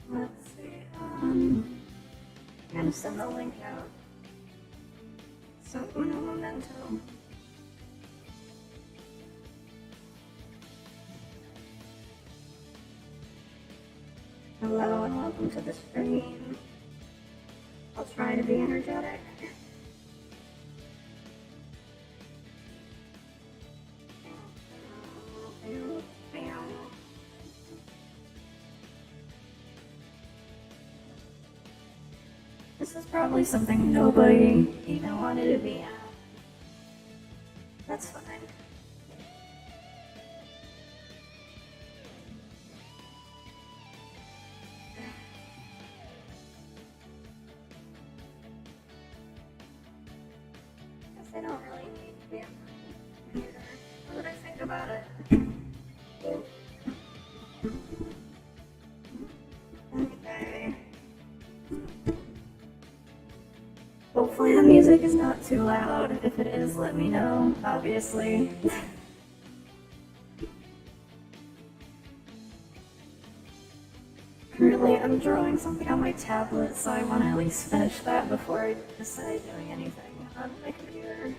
Let's see. I'm gonna send the link out. So uno momento. Hello and welcome to the stream. I'll try to be energetic. This is probably something nobody even wanted to be at. That's fine. Guess I don't really need to be at my computer. What would I think about it? Okay. Hopefully the music is not too loud. If it is, let me know, obviously. Currently, I'm drawing something on my tablet, so I want to at least finish that before I decide doing anything on my computer.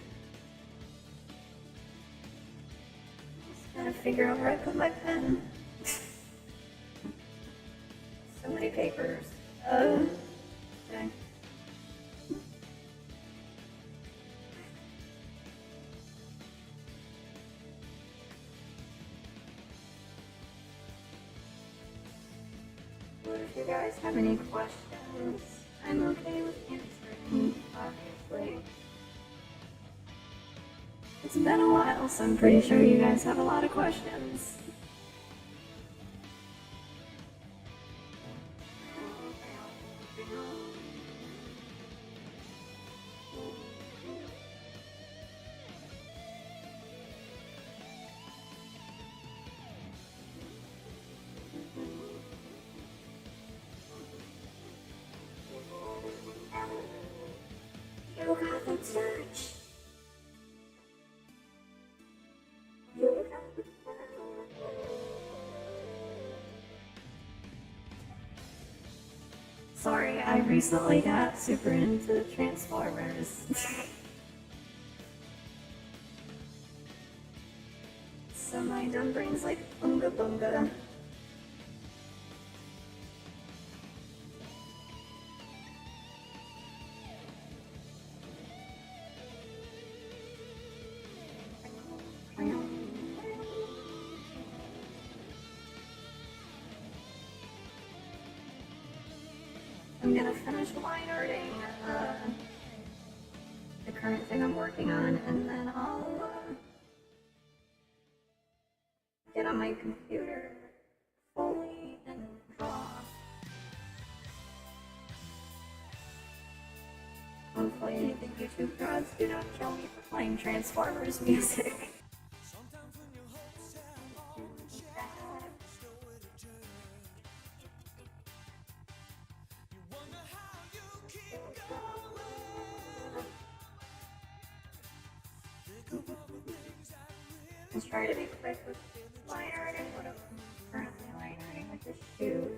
Just gotta figure out where I put my pen. So many papers. Okay. What if you guys have any questions? I'm okay with answering, obviously. It's been a while, so I'm pretty sure you guys have a lot of questions. You got the touch. You got the touch. Sorry, I recently got super into Transformers. So my dumb brain's like bunga bunga. I'm gonna finish line arting the current thing I'm working on, and then I'll get on my computer fully and draw. Hopefully the YouTube gods do not kill me for playing Transformers music. Let's try to be quick with line arting. What I'm currently line arting with this shoe.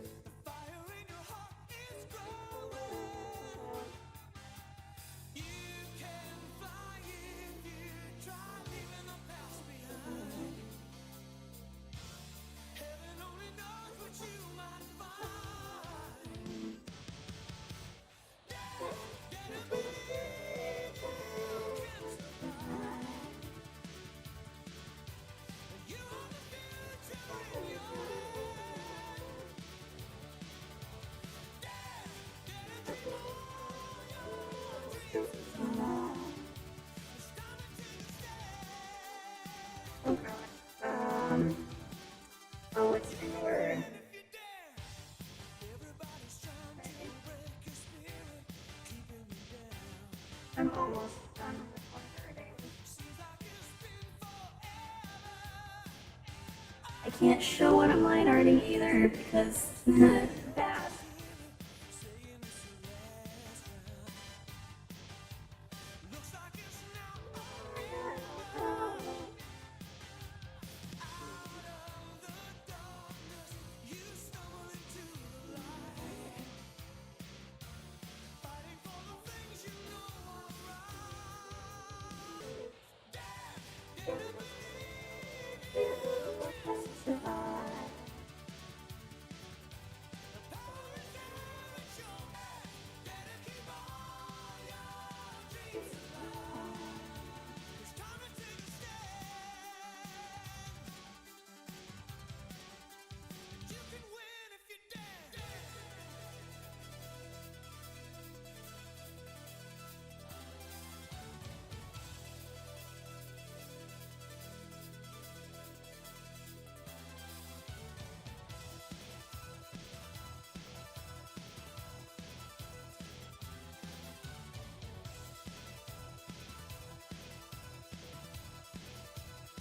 Oh, it's inward. I'm almost done with one wording. I can't show what I'm line arting either because bad.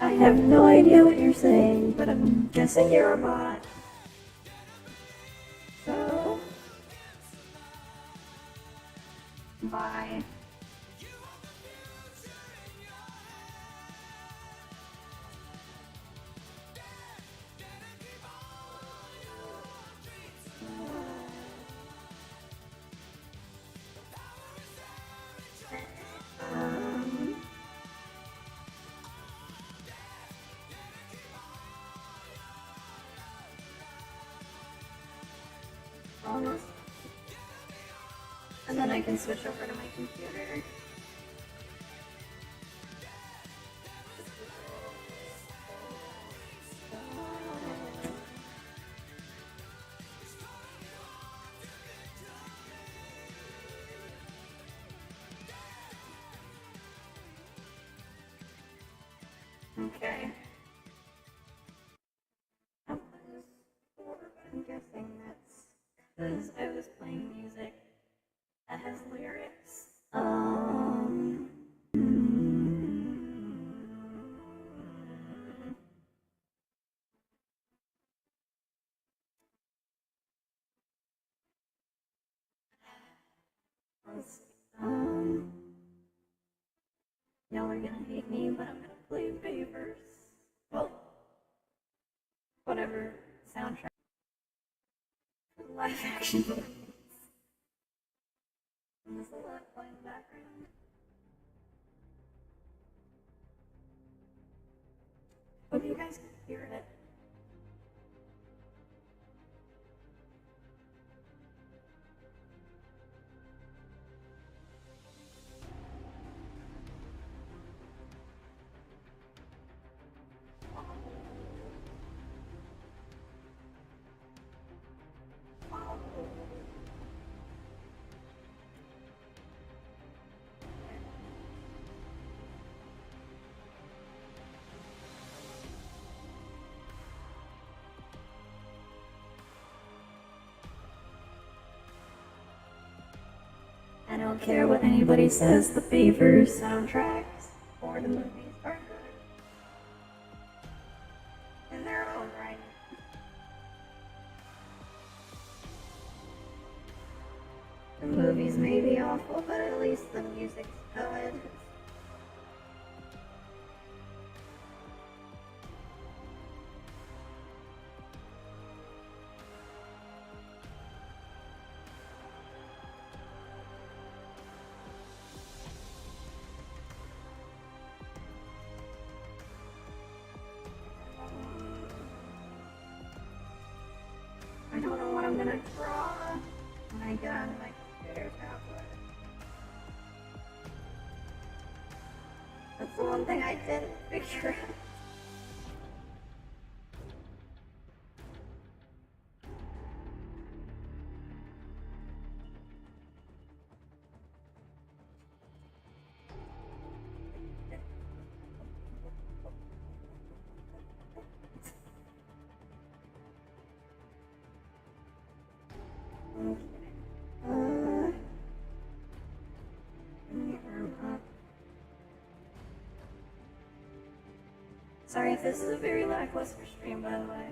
I have no idea what you're saying, but I'm guessing you're a bot. So, bye. Almost. And then I can switch over to my computer. Okay. That was 4, but I'm guessing that's because I was playing music that has lyrics. Let's see. Y'all are gonna hate me, but I'm gonna play favors. Well, whatever soundtrack. Live action movies. And there's a lot playing in the background. Hope you guys can hear it. I don't care what anybody says, the favors soundtracks for the movies are good. In their own right. The movies may be awful, but at least the music's good. I don't know what I'm gonna draw when I get on my computer tablet. That's the one thing I didn't figure out. Sorry if this is a very lackluster stream, by the way.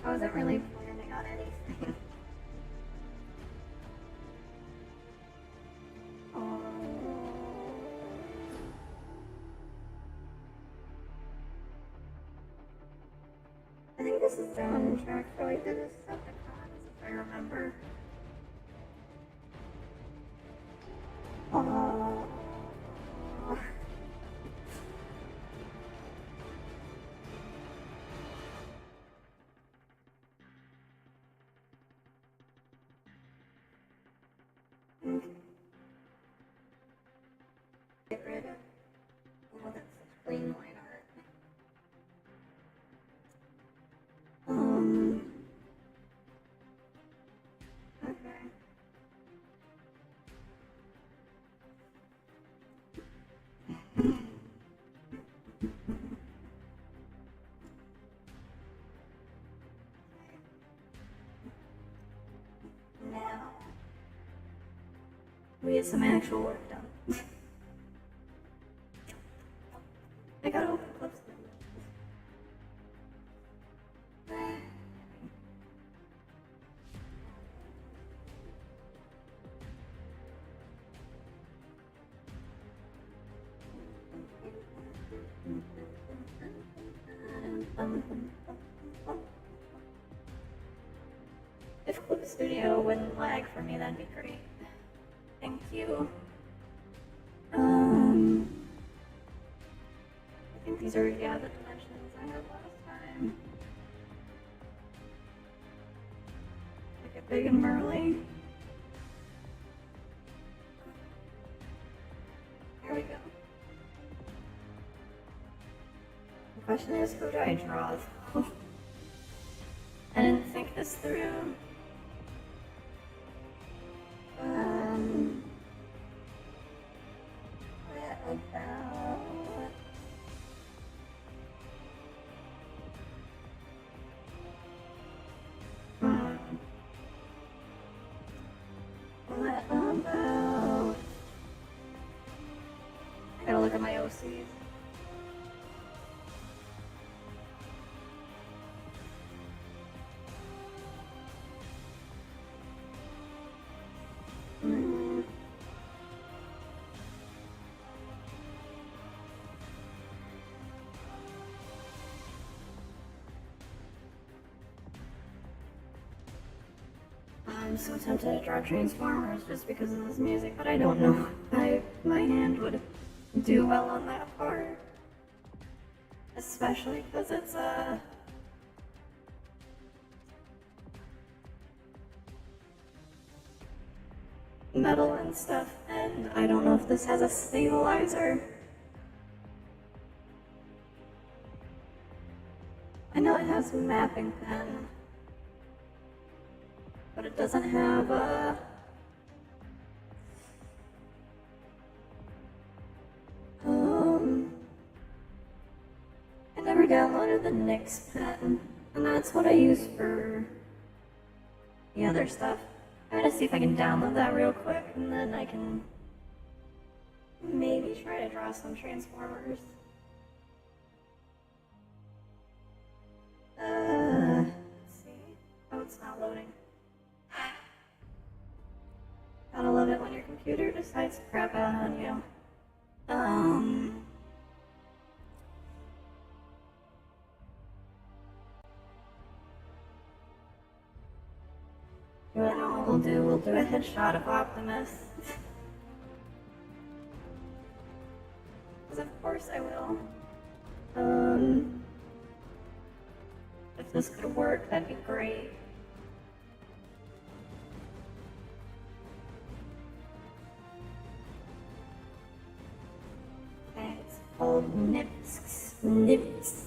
I wasn't really planning on anything. I think this is the soundtrack for like the Decepticons, if I remember. Get rid of all that such clean line art. Okay. Now we get some actual work done. If Clip Studio wouldn't lag for me, that'd be great. Thank you. I think these are, yeah, the dimensions I had last time. Make it big and burly. Here we go. The question is, who do I draw? I didn't think this through. What about... What about... I gotta look at my OCs. I'm so tempted to draw Transformers just because of this music, but I don't know if my hand would do well on that part. Especially because it's metal and stuff, and I don't know if this has a stabilizer. I know it has a mapping pen, but it doesn't have a... I never downloaded the Nix pen, and that's what I use for the other stuff. I'm gonna see if I can download that real quick, and then I can maybe try to draw some Transformers. Let's see. Oh, it's not loading. Gotta love it when your computer decides to crap out on you. You know what we'll do? We'll do a headshot of Optimus. Because of course I will. If this could work, that'd be great. Okay, it's called Nips. Nips.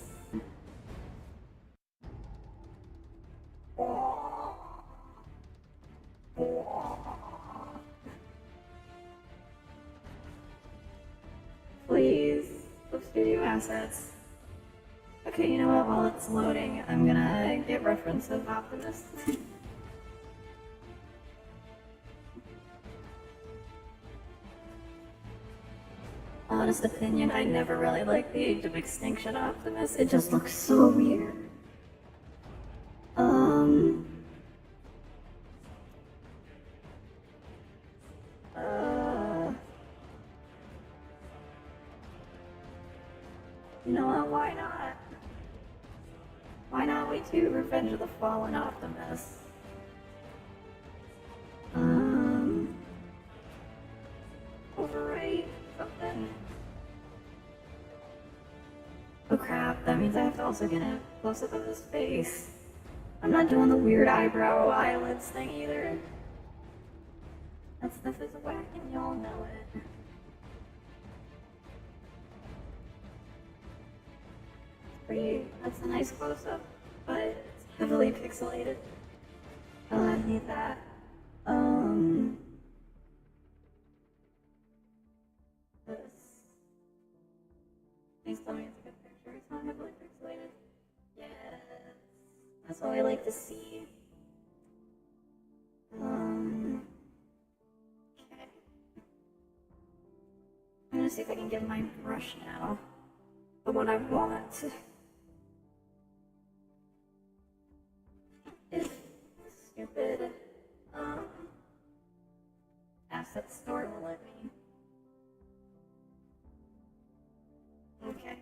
Please, Clip Studio assets. Okay, you know what? While it's loading, I'm gonna get reference of Optimus. Honest opinion, I never really liked the Age of Extinction Optimus. It just looks so weird. You know what? Why not? Why not we do Revenge of the Fallen Optimus? Overwrite something. Oh crap, that means I have to also get a close-up of his face. I'm not doing the weird eyebrow eyelids thing either. That stuff is whack and y'all know it. That's a nice close-up, but it's heavily pixelated. I need that. This. Please tell me it's a good picture. It's not heavily pixelated. Yes. That's what I like to see. Okay. I'm gonna see if I can get my brush now. The one I want. Is stupid asset store will let me. Okay.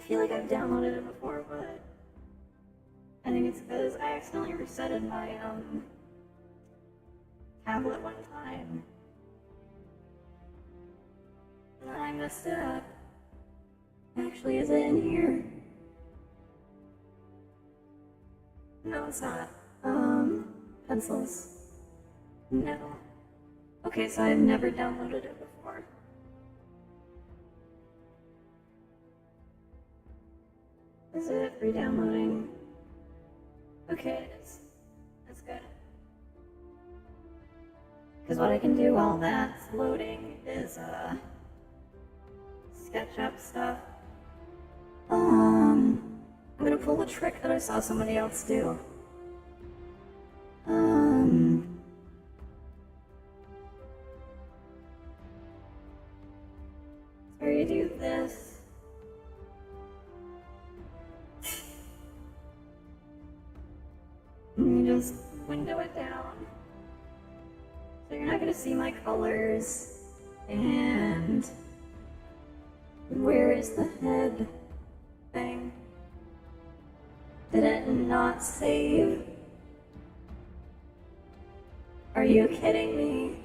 feel like I've downloaded it before, but I think it's because I accidentally resetted my tablet one time. And then I messed it up. Actually, is it in here? No, it's not. Pencils. No. Okay, so I've never downloaded it before. Is it re-downloading? Okay, it is. That's good. Because what I can do while that's loading is, sketch up stuff. I'm gonna pull a trick that I saw somebody else do. So you do this. And you just window it down. So you're not gonna see my colors. And where is the head thing? Did it not save? Are you kidding me?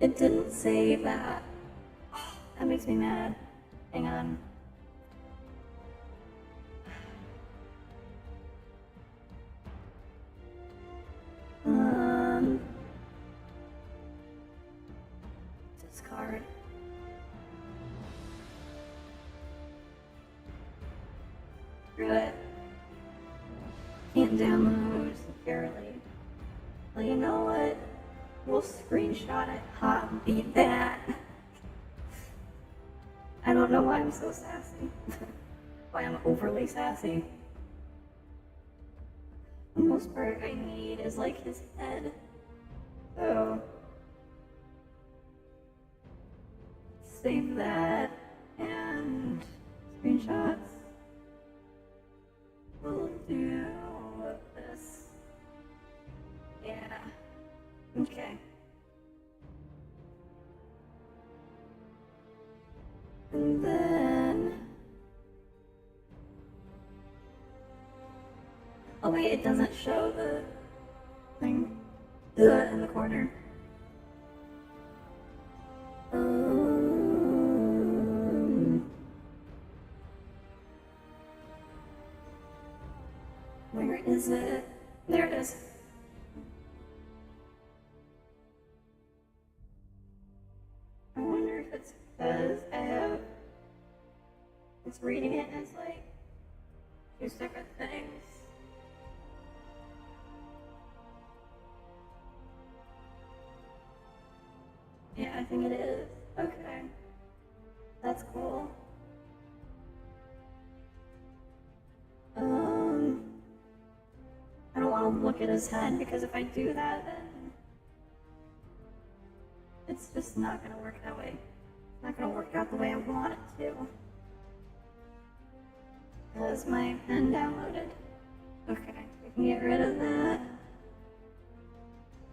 It didn't save that. That makes me mad. Hang on. Discard. Screw it. Can't download securely. Well, you know what? We'll screenshot it. Hot, beat that. I don't know why I'm so sassy. Why I'm overly sassy. The most part I need is like his head. So save that and screenshots. We'll do this. Yeah. Okay. And then... oh wait, it doesn't show the thing in the corner. Where is it? There it is. I wonder if it's because it's reading it as like two separate things. Yeah, I think it is. Okay. That's cool. I don't want to look at his head because if I do that, then it's just not going to work that way. It's not going to work out the way I want it to. Is my pen downloaded? Okay, we can get rid of that.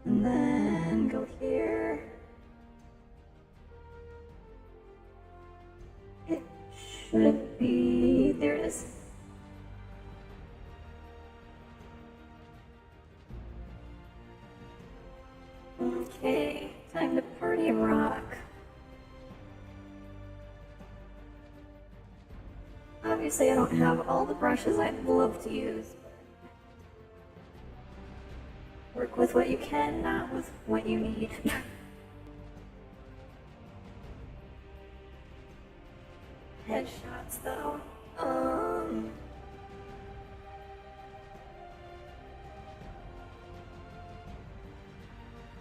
And then go here. It should be, there it is. Okay, time to party and rock. Obviously I don't have all the brushes I'd love to use, but work with what you can, not with what you need. Headshots though.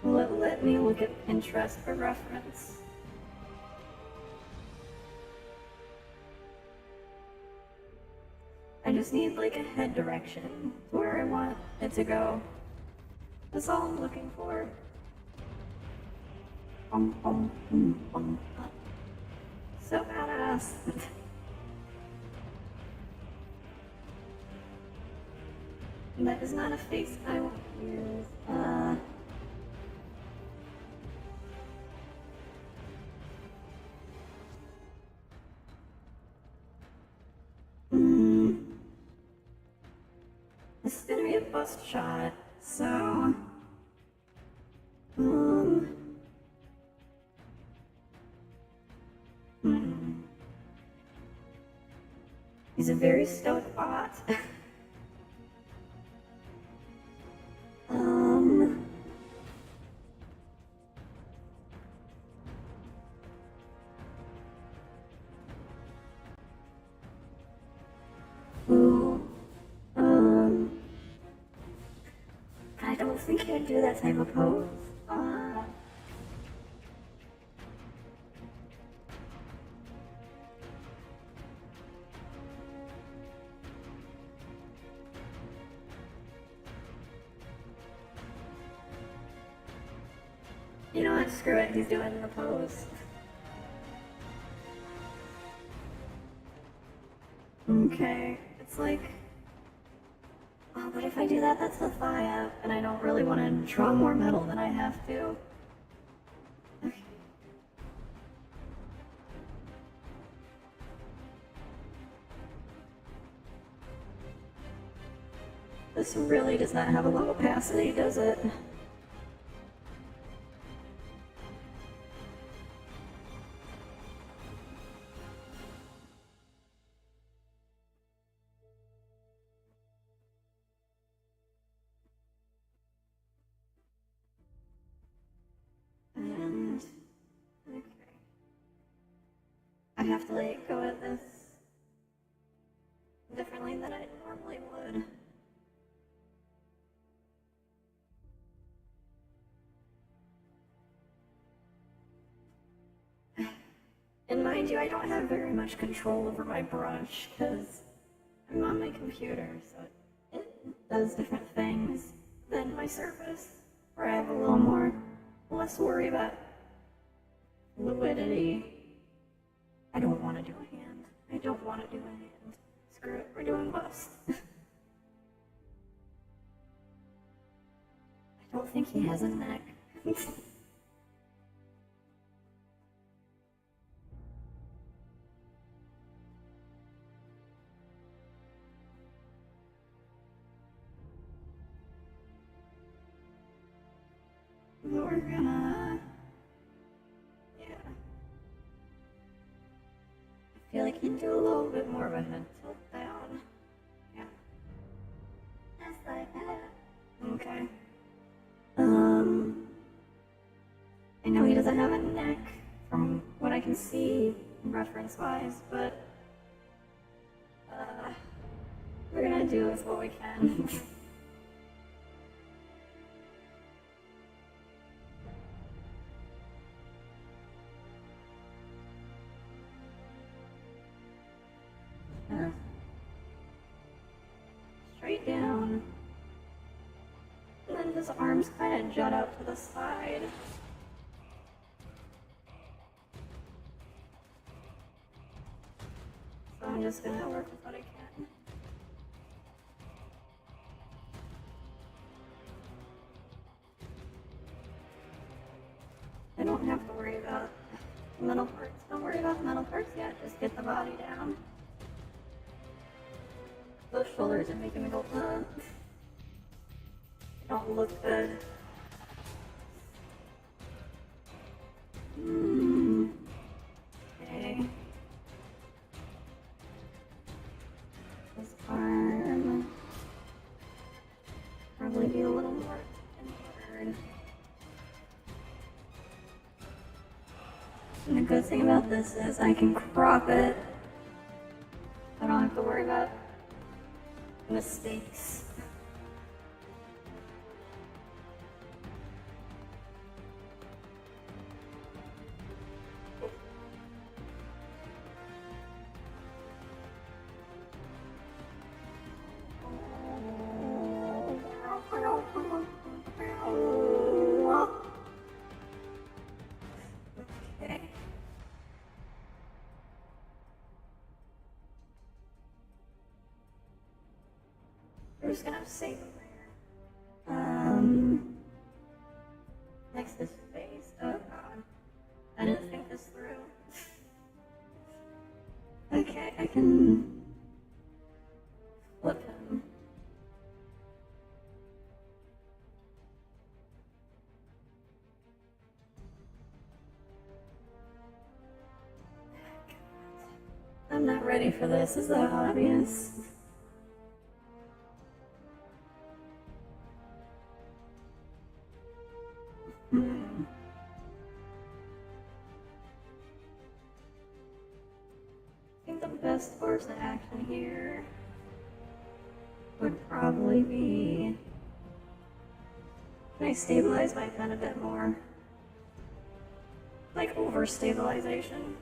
Let me look at Pinterest for reference. I just need like a head direction where I want it to go. That's all I'm looking for. So badass. That is not a face I want to use. This is gonna be a bust shot, so... He's a very stoked bot. I don't think he'd do that type of pose. You know what? Screw it. He's doing the pose. Okay. It's like... Oh, but if I do that, that's the thigh up, and I don't really want to draw more metal than I have to. Okay. This really does not have a low opacity, does it? Okay. I have to like go at this differently than I normally would. And mind you, I don't have very much control over my brush because I'm on my computer, so it does different things than my Surface, where I have a little more, less worry about fluidity. I don't want to do a hand. I don't want to do a hand. Screw it, we're doing bust. I don't think he has a neck. We're gonna... Yeah. I feel like he'd do a little bit more of a head tilt down. Yeah. Just like that. Okay. I know he doesn't have a neck from what I can see reference-wise, but we're gonna do with what we can. Straight down. And then his arms kind of jut out to the side. So I'm just gonna work with what I can. I don't have to worry about the metal parts. Don't worry about the metal parts yet. Just get the body down. Those shoulders are making me go, don't look good. Okay. This arm. Probably be a little more inward. And the good thing about this is I can crop it. I don't have to worry about mistakes. Okay. We're just gonna save him there. Next his face. Oh god. I didn't think this through. Okay, I can flip him. I'm not ready for this, is that obvious? I think the best course of action here would probably be... Can I stabilize my pen a bit more? Like over-stabilization.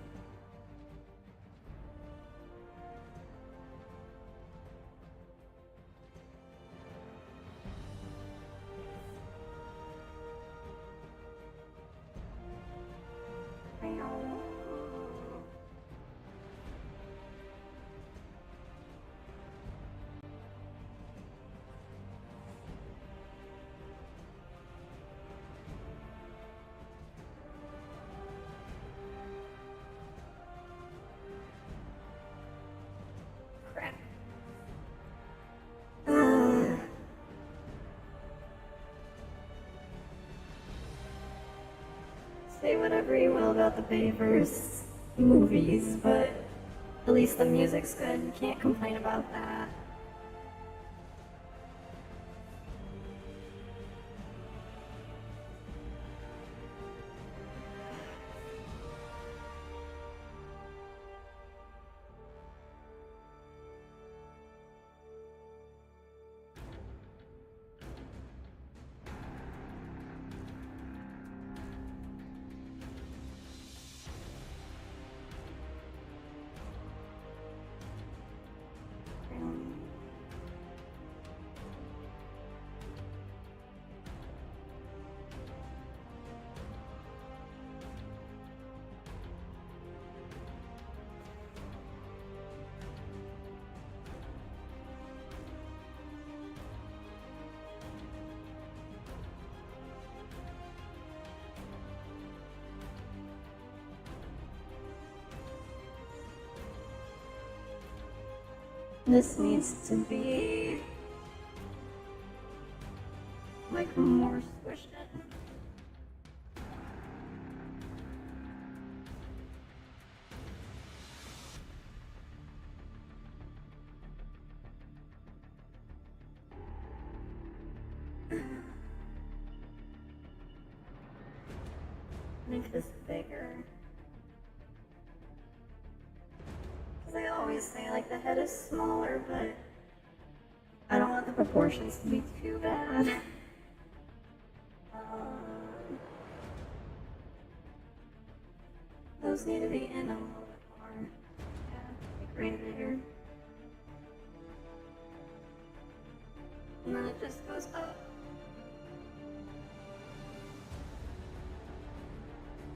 Crap. Say whatever you will about the Bayverse movies, but at least the music's good. You can't complain about that. This needs to be like more squished in. Make this bigger. I always say, like, the head is smaller, but I don't want the proportions to be too bad. Those need to be in a little bit more. Yeah, like right there. And then it just goes up.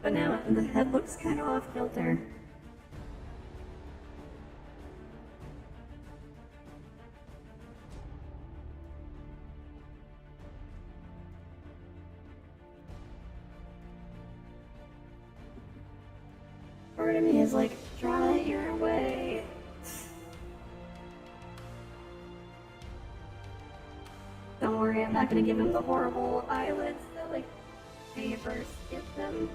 But now the head looks kind of off kilter. Part of me is like, draw it your way. Don't worry, I'm not gonna give him the horrible eyelids that like Bayverse gives them.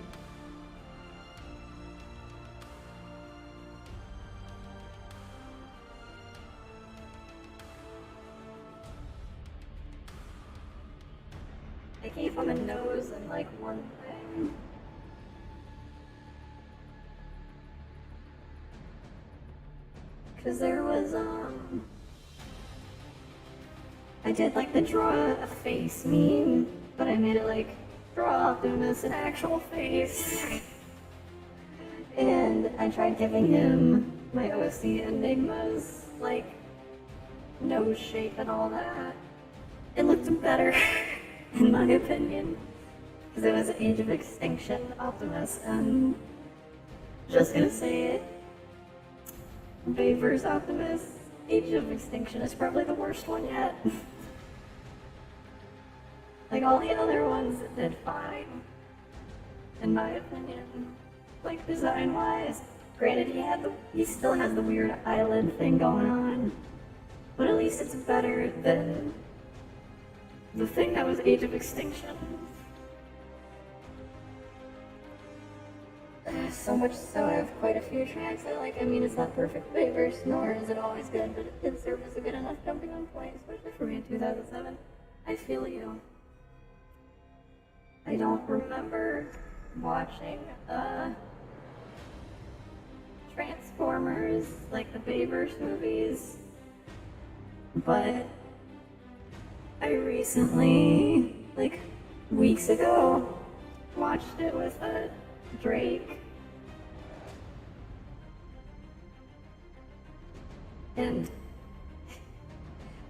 I gave him a nose and like one thing. Cause there was, I did like the draw a face meme, but I made it like, draw Optimus an actual face. And I tried giving him my OC Enigma's, like, nose shape and all that. It looked better, in my opinion. Because it was Age of Extinction Optimus, and just gonna say it. Bayverse Optimus, Age of Extinction is probably the worst one yet. Like all the other ones did fine, in my opinion. Like design-wise, granted he still has the weird eyelid thing going on, but at least it's better than the thing that was Age of Extinction. So much so I have quite a few tracks I like. I mean, it's not perfect Bayverse, nor is it always good, but it serves as a good enough jumping on point, especially for me in 2007. I feel you. I don't remember watching Transformers, like the Bayverse movies, but I recently, like weeks ago, watched it with Drake. And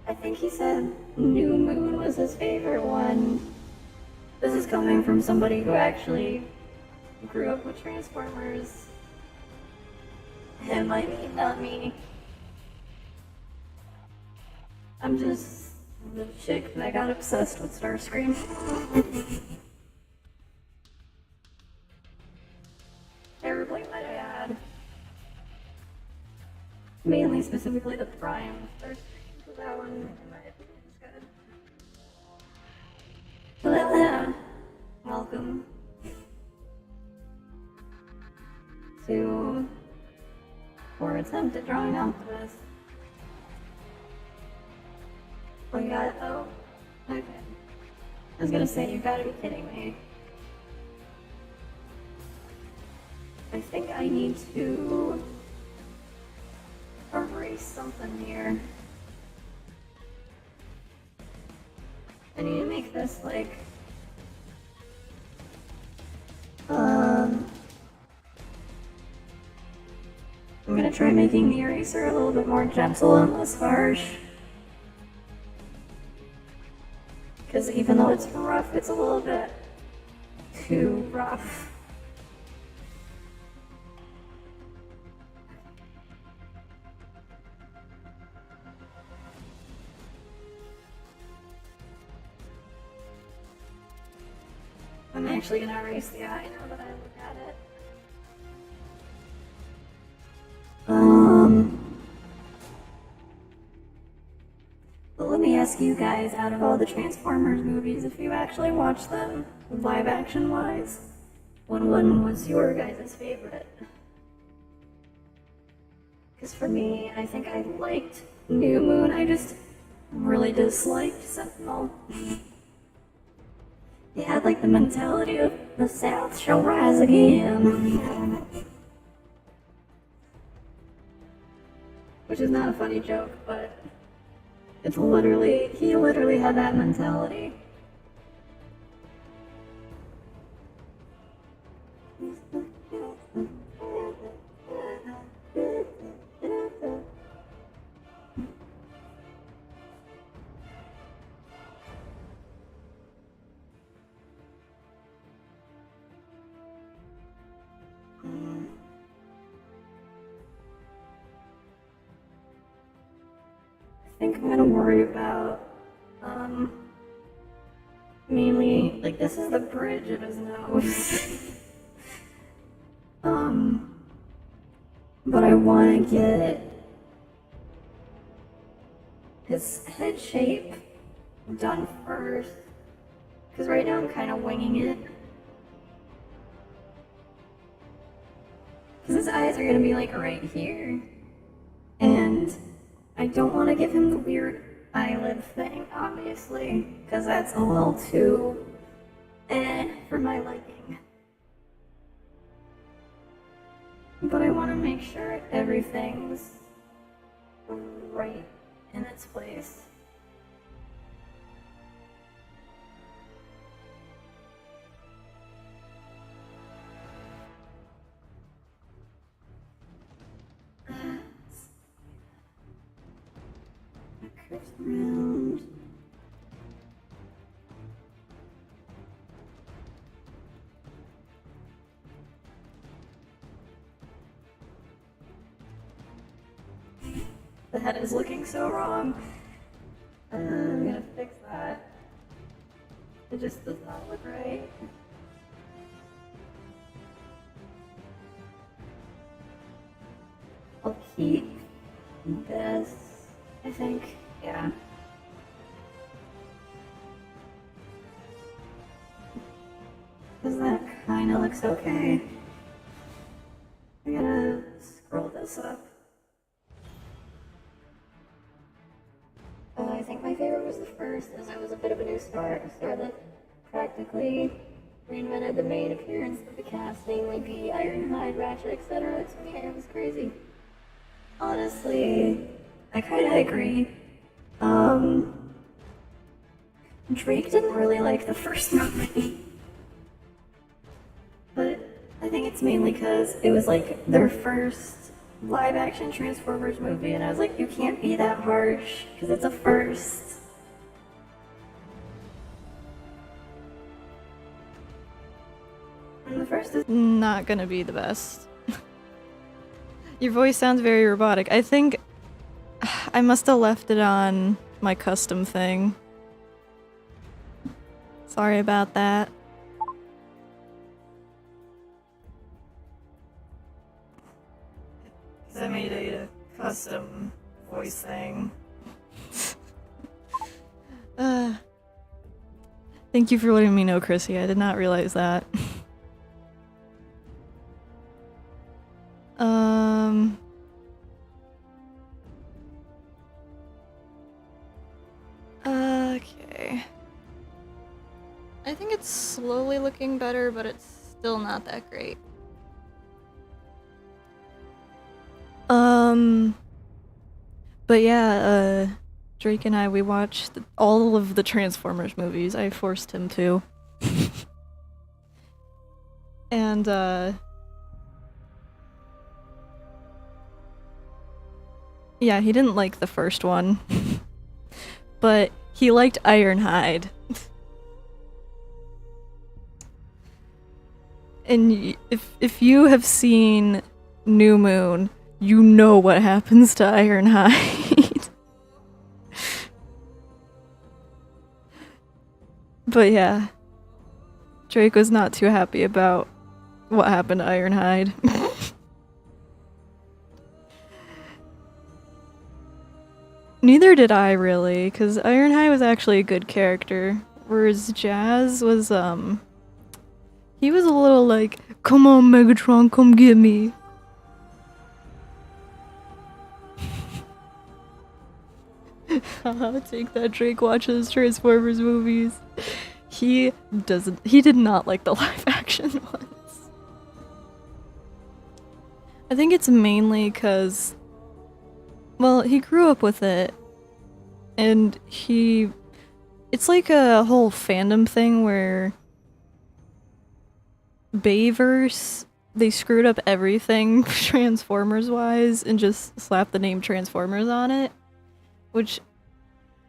I think he said New Moon was his favorite one. This is coming from somebody who actually grew up with Transformers. Him, I mean, not me. I'm just the chick that got obsessed with Starscream. Terribly, might I add. Mainly, specifically the Prime Starscream, so that one, in my opinion, is good. But yeah, welcome to our attempt at drawing out this. Oh, you got it? Oh, okay. I was gonna say, you gotta be kidding me. I think I need to erase something here. I need to make this like, I'm gonna try making the eraser a little bit more gentle and less harsh. Because even though it's rough, it's a little bit too rough. I'm actually gonna erase the eye now that I look at it. But let me ask you guys, out of all the Transformers movies, if you actually watched them, live action wise, what one was your guys' favorite? Because for me, I think I liked New Moon, I just really disliked Sentinel. He had like the mentality of the South shall rise again. Which is not a funny joke, but it's literally, he literally had that mentality. I think I'm gonna worry about, mainly, like this is the bridge of his nose. But I want to get his head shape done first, because right now I'm kind of winging it. Because his eyes are going to be like right here, and I don't want to give him the weird eyelid thing, obviously, because that's a little too for my liking. But I want to make sure everything's right in its place. Curves around. The head is looking so wrong. I'm gonna fix that. It just does not look right. I'll keep this, I think, yeah. Because that kind of looks okay. a bit of a new star, a star that practically reinvented the main appearance of the cast, namely P, Ironhide, Ratchet, etc. To me, it was crazy. Honestly, I kinda agree. Drake didn't really like the first movie. But I think it's mainly because it was like their first live action Transformers movie, and I was like, you can't be that harsh, because it's a first. And the first is not gonna be the best. Your voice sounds very robotic. I think I must have left it on my custom thing. Sorry about that. I made a custom voice thing. Thank you for letting me know, Chrissy. I did not realize that. Okay. I think it's slowly looking better, but it's still not that great. But yeah, Drake and I, we watched all of the Transformers movies. I forced him to. And, yeah, he didn't like the first one. But he liked Ironhide. And if you have seen New Moon, you know what happens to Ironhide. But yeah, Drake was not too happy about what happened to Ironhide. Neither did I, really, because Ironhide was actually a good character, whereas Jazz was, he was a little like, come on Megatron, come get me. Take that, Drake watches Transformers movies. He did not like the live action ones. I think it's mainly because, well, he grew up with it, and it's like a whole fandom thing where Bayverse, they screwed up everything Transformers-wise and just slapped the name Transformers on it. Which,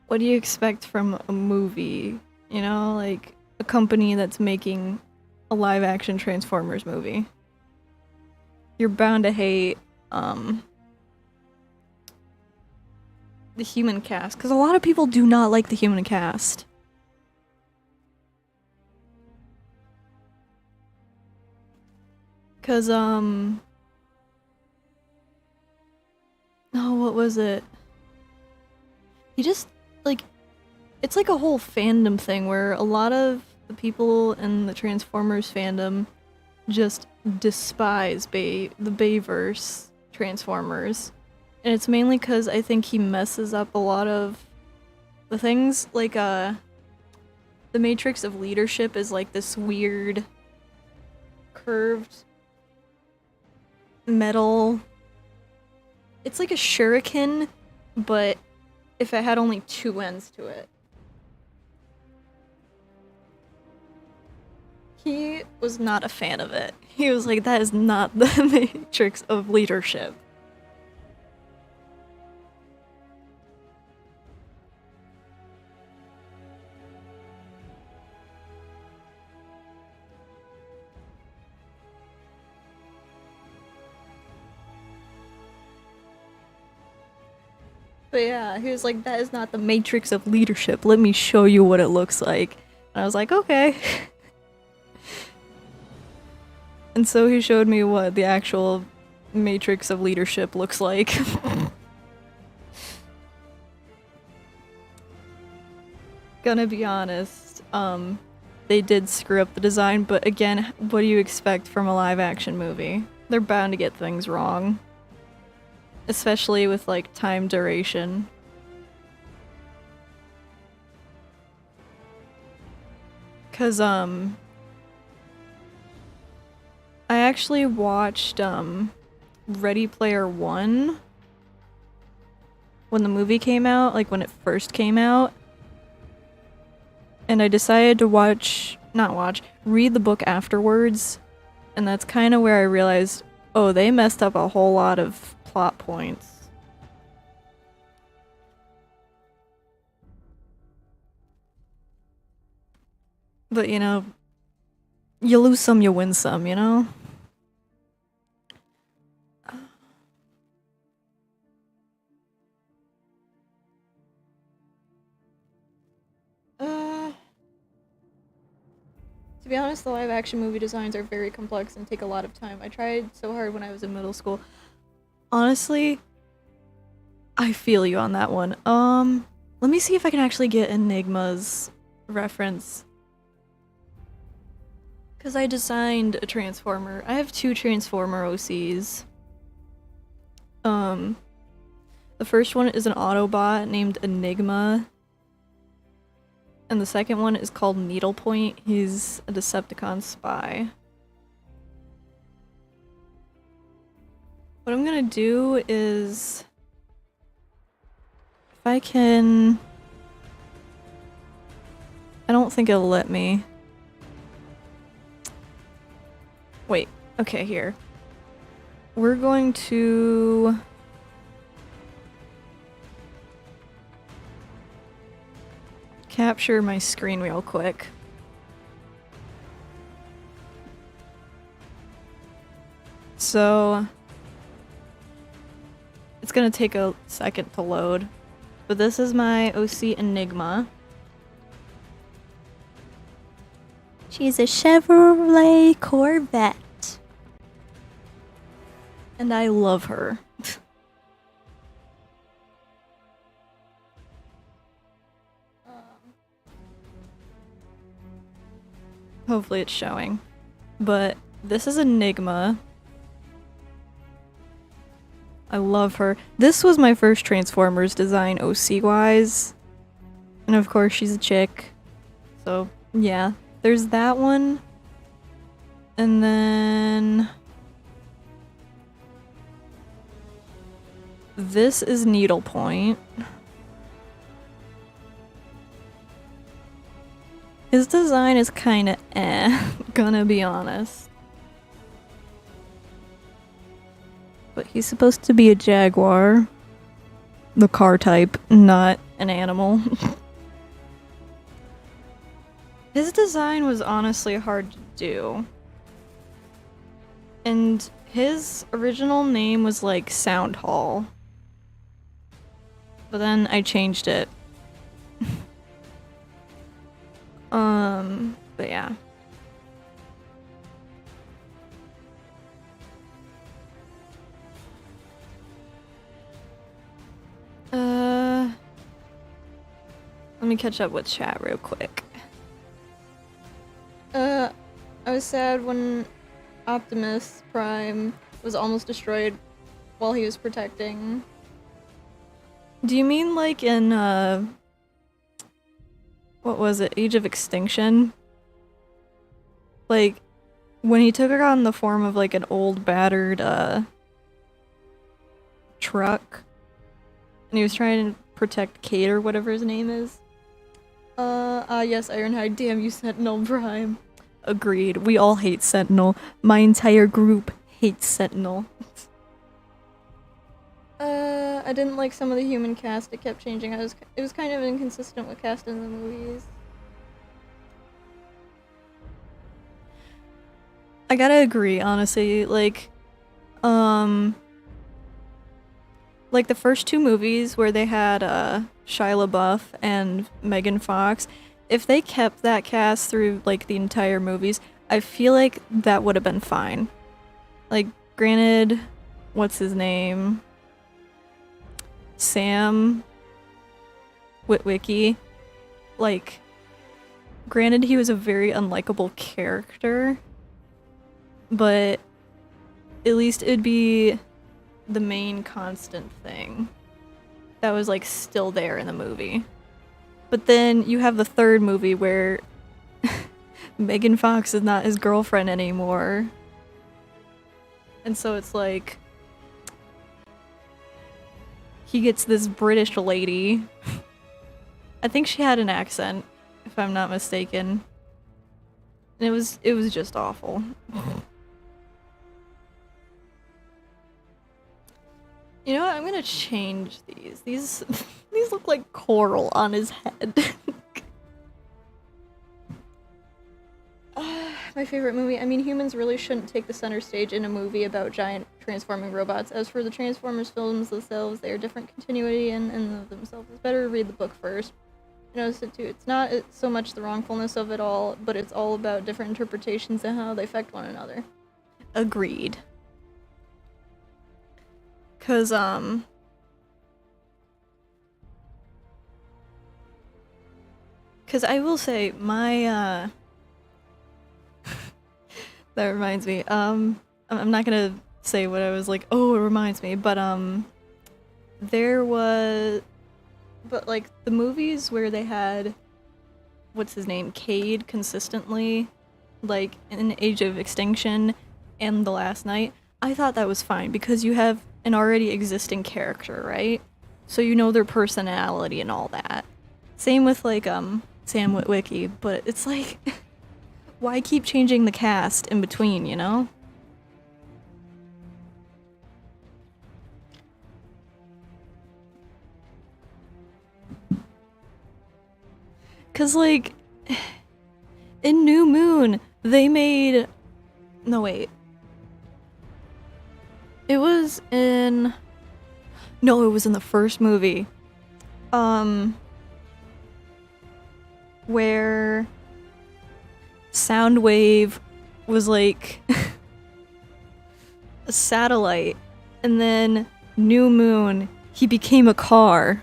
what do you expect from a movie? You know, like a company that's making a live-action Transformers movie. You're bound to hate, the human cast, because a lot of people do not like the human cast. Because, oh, what was it? He just, like, it's like a whole fandom thing where a lot of the people in the Transformers fandom just despise the Bayverse Transformers. And it's mainly because I think he messes up a lot of the things, like, the Matrix of Leadership is like this weird, curved metal. It's like a shuriken, but if it had only two ends to it. He was not a fan of it. He was like, that is not the Matrix of Leadership. But yeah, he was like, that is not the Matrix of Leadership. Let me show you what it looks like. And I was like, okay. And so he showed me what the actual Matrix of Leadership looks like. Gonna be honest, they did screw up the design, but again, what do you expect from a live action movie? They're bound to get things wrong. Especially with, like, time duration. 'Cause, I actually watched, Ready Player One when the movie came out, like when it first came out. And I decided to read the book afterwards. And that's kind of where I realized, oh, they messed up a whole lot of plot points. But, you know, you lose some, you win some, you know? To be honest, the live action movie designs are very complex and take a lot of time. I tried so hard when I was in middle school. Honestly, I feel you on that one. Let me see if I can actually get Enigma's reference. Because I designed a Transformer. I have 2 Transformer OCs. The first one is an Autobot named Enigma. And the second one is called Needlepoint. He's a Decepticon spy. What I'm gonna do is... if I can... I don't think it'll let me. Wait, okay, here. We're going to... capture my screen real quick. So... it's gonna take a second to load. But this is my OC Enigma. She's a Chevrolet Corvette. And I love her. Hopefully it's showing. But this is Enigma. I love her. This was my first Transformers design OC-wise. And of course she's a chick. So, yeah. There's that one. And then... this is Needlepoint. His design is kinda gonna be honest. But he's supposed to be a Jaguar. The car type, not an animal. His design was honestly hard to do. And his original name was like Sound Hall. But then I changed it. But yeah. Let me catch up with chat real quick. I was sad when Optimus Prime was almost destroyed while he was protecting. Do you mean like in, what was it? Age of Extinction? Like, when he took her on the form of like an old battered, truck. And he was trying to protect Kate or whatever his name is. Yes, Ironhide. Damn you, Sentinel Prime. Agreed. We all hate Sentinel. My entire group hates Sentinel. I didn't like some of the human cast. It kept changing. It was kind of inconsistent with cast in the movies. I gotta agree, honestly. Like the first 2 movies where they had Shia LaBeouf and Megan Fox, if they kept that cast through like the entire movies, I feel like that would have been fine. Like, granted, what's his name? Sam Witwicky. Like, granted he was a very unlikable character, but at least it'd be the main constant thing that was like still there in the movie. But then you have the 3rd movie where Megan Fox is not his girlfriend anymore. And so it's like he gets this British lady. I think she had an accent, if I'm not mistaken. And it was just awful. You know what? I'm gonna change these. These look like coral on his head. My favorite movie. I mean, humans really shouldn't take the center stage in a movie about giant transforming robots. As for the Transformers films themselves, they are different continuity and of themselves. It's better to read the book first. You know, so too, it's not so much the wrongfulness of it all, but it's all about different interpretations and how they affect one another. Agreed. Cause I will say my that reminds me. I'm not gonna say what I was like. Oh, it reminds me, but there was, but like the movies where they had, what's his name, Cade consistently, like in Age of Extinction and The Last Night. I thought that was fine because you have an already existing character, right? So you know their personality and all that. Same with like Sam Witwicky, but it's like. Why keep changing the cast in between, you know? Cause like, in New Moon, they made... No, wait. It was in... No, it was in the first movie. Where... Soundwave was like a satellite, and then New Moon, he became a car.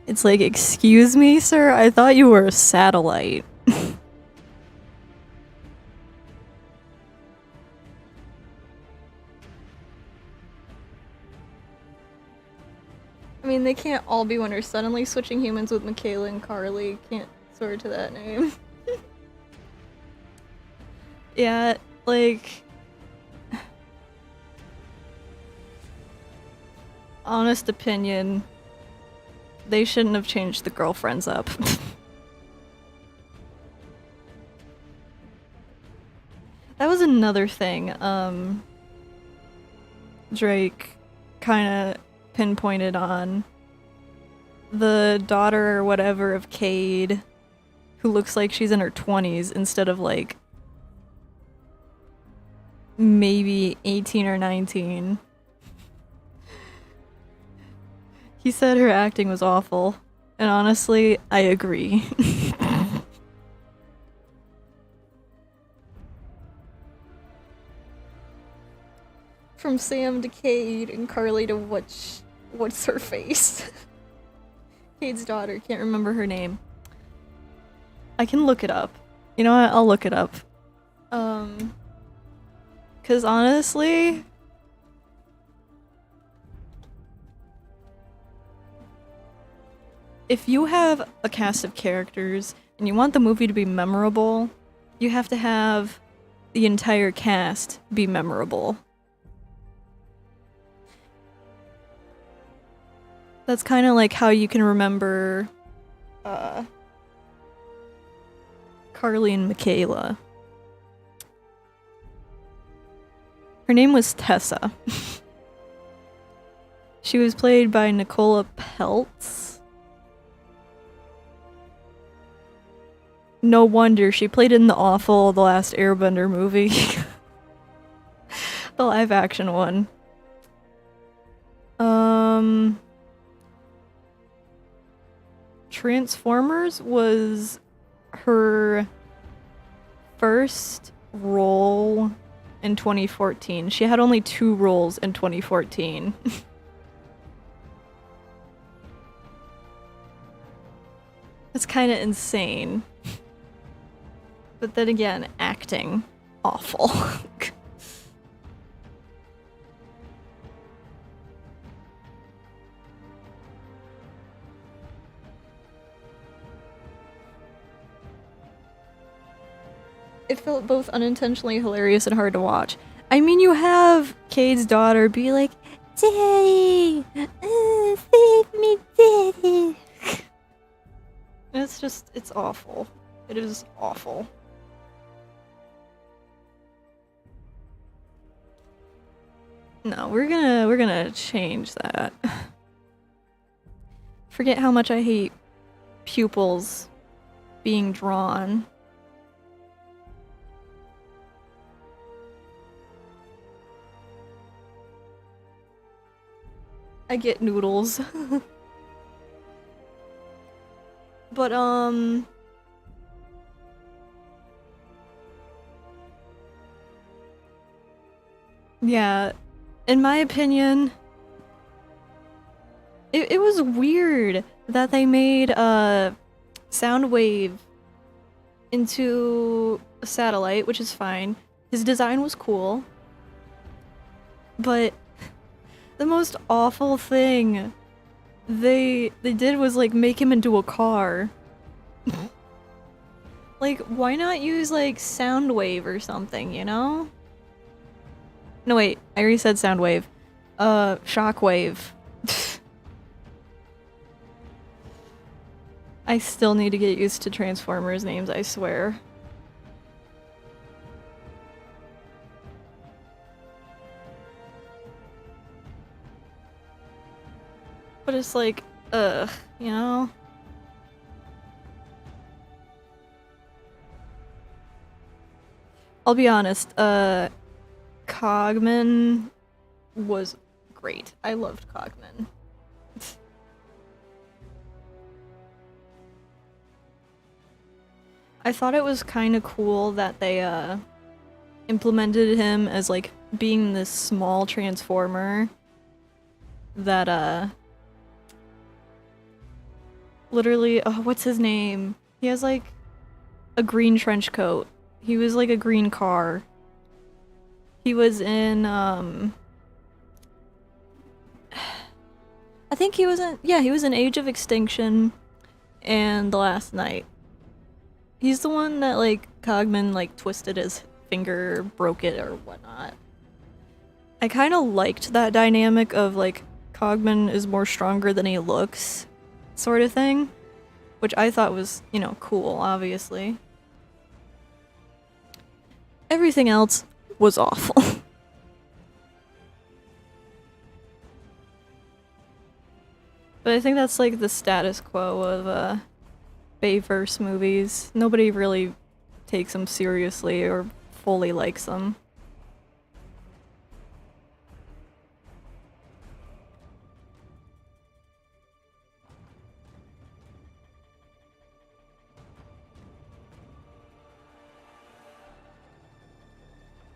It's like, excuse me, sir? I thought you were a satellite. I mean, they can't all be winners. Suddenly switching humans with Michaela and Carly can't swear to that name. Yeah, like... Honest opinion, they shouldn't have changed the girlfriends up. That was another thing, Drake kinda pinpointed on. The daughter or whatever of Cade, who looks like she's in her 20s instead of like maybe 18 or 19. He said her acting was awful, and honestly, I agree. From Sam to Cade and Carly to what's her face? Cade's daughter, can't remember her name. I can look it up. You know what? I'll look it up. Cause honestly, if you have a cast of characters and you want the movie to be memorable, you have to have the entire cast be memorable. That's kind of like how you can remember Carly and Michaela. Her name was Tessa. She was played by Nicola Peltz. No wonder she played in the awful The Last Airbender movie. The live action one. Transformers was her first role in 2014. She had only 2 roles in 2014. That's kind of insane. But then again, acting, awful. it felt both unintentionally hilarious and hard to watch. I mean, you have Cade's daughter be like, Daddy! Save me, Daddy! It's just, it's awful. It is awful. No, we're gonna change that. Forget how much I hate pupils being drawn. I get noodles. But, yeah, in my opinion, it was weird that they made, Soundwave into a satellite, which is fine. His design was cool. But the most awful thing they did was like make him into a car. Like, why not use like Soundwave or something, you know? No wait, I already said Soundwave. Shockwave. I still need to get used to Transformers names, I swear. But it's like, ugh, you know? I'll be honest, Cogman was great. I loved Cogman. I thought it was kind of cool that they, implemented him as, like, being this small transformer that, literally, oh, what's his name? He has, like, a green trench coat. He was, like, a green car. He was in, I think he was in, yeah, he was in Age of Extinction and The Last Night. He's the one that, like, Cogman, like, twisted his finger, broke it, or whatnot. I kind of liked that dynamic of, like, Cogman is more stronger than he looks, sort of thing. Which I thought was, you know, cool, obviously. Everything else was awful. But I think that's, like, the status quo of, Bayverse movies. Nobody really takes them seriously or fully likes them.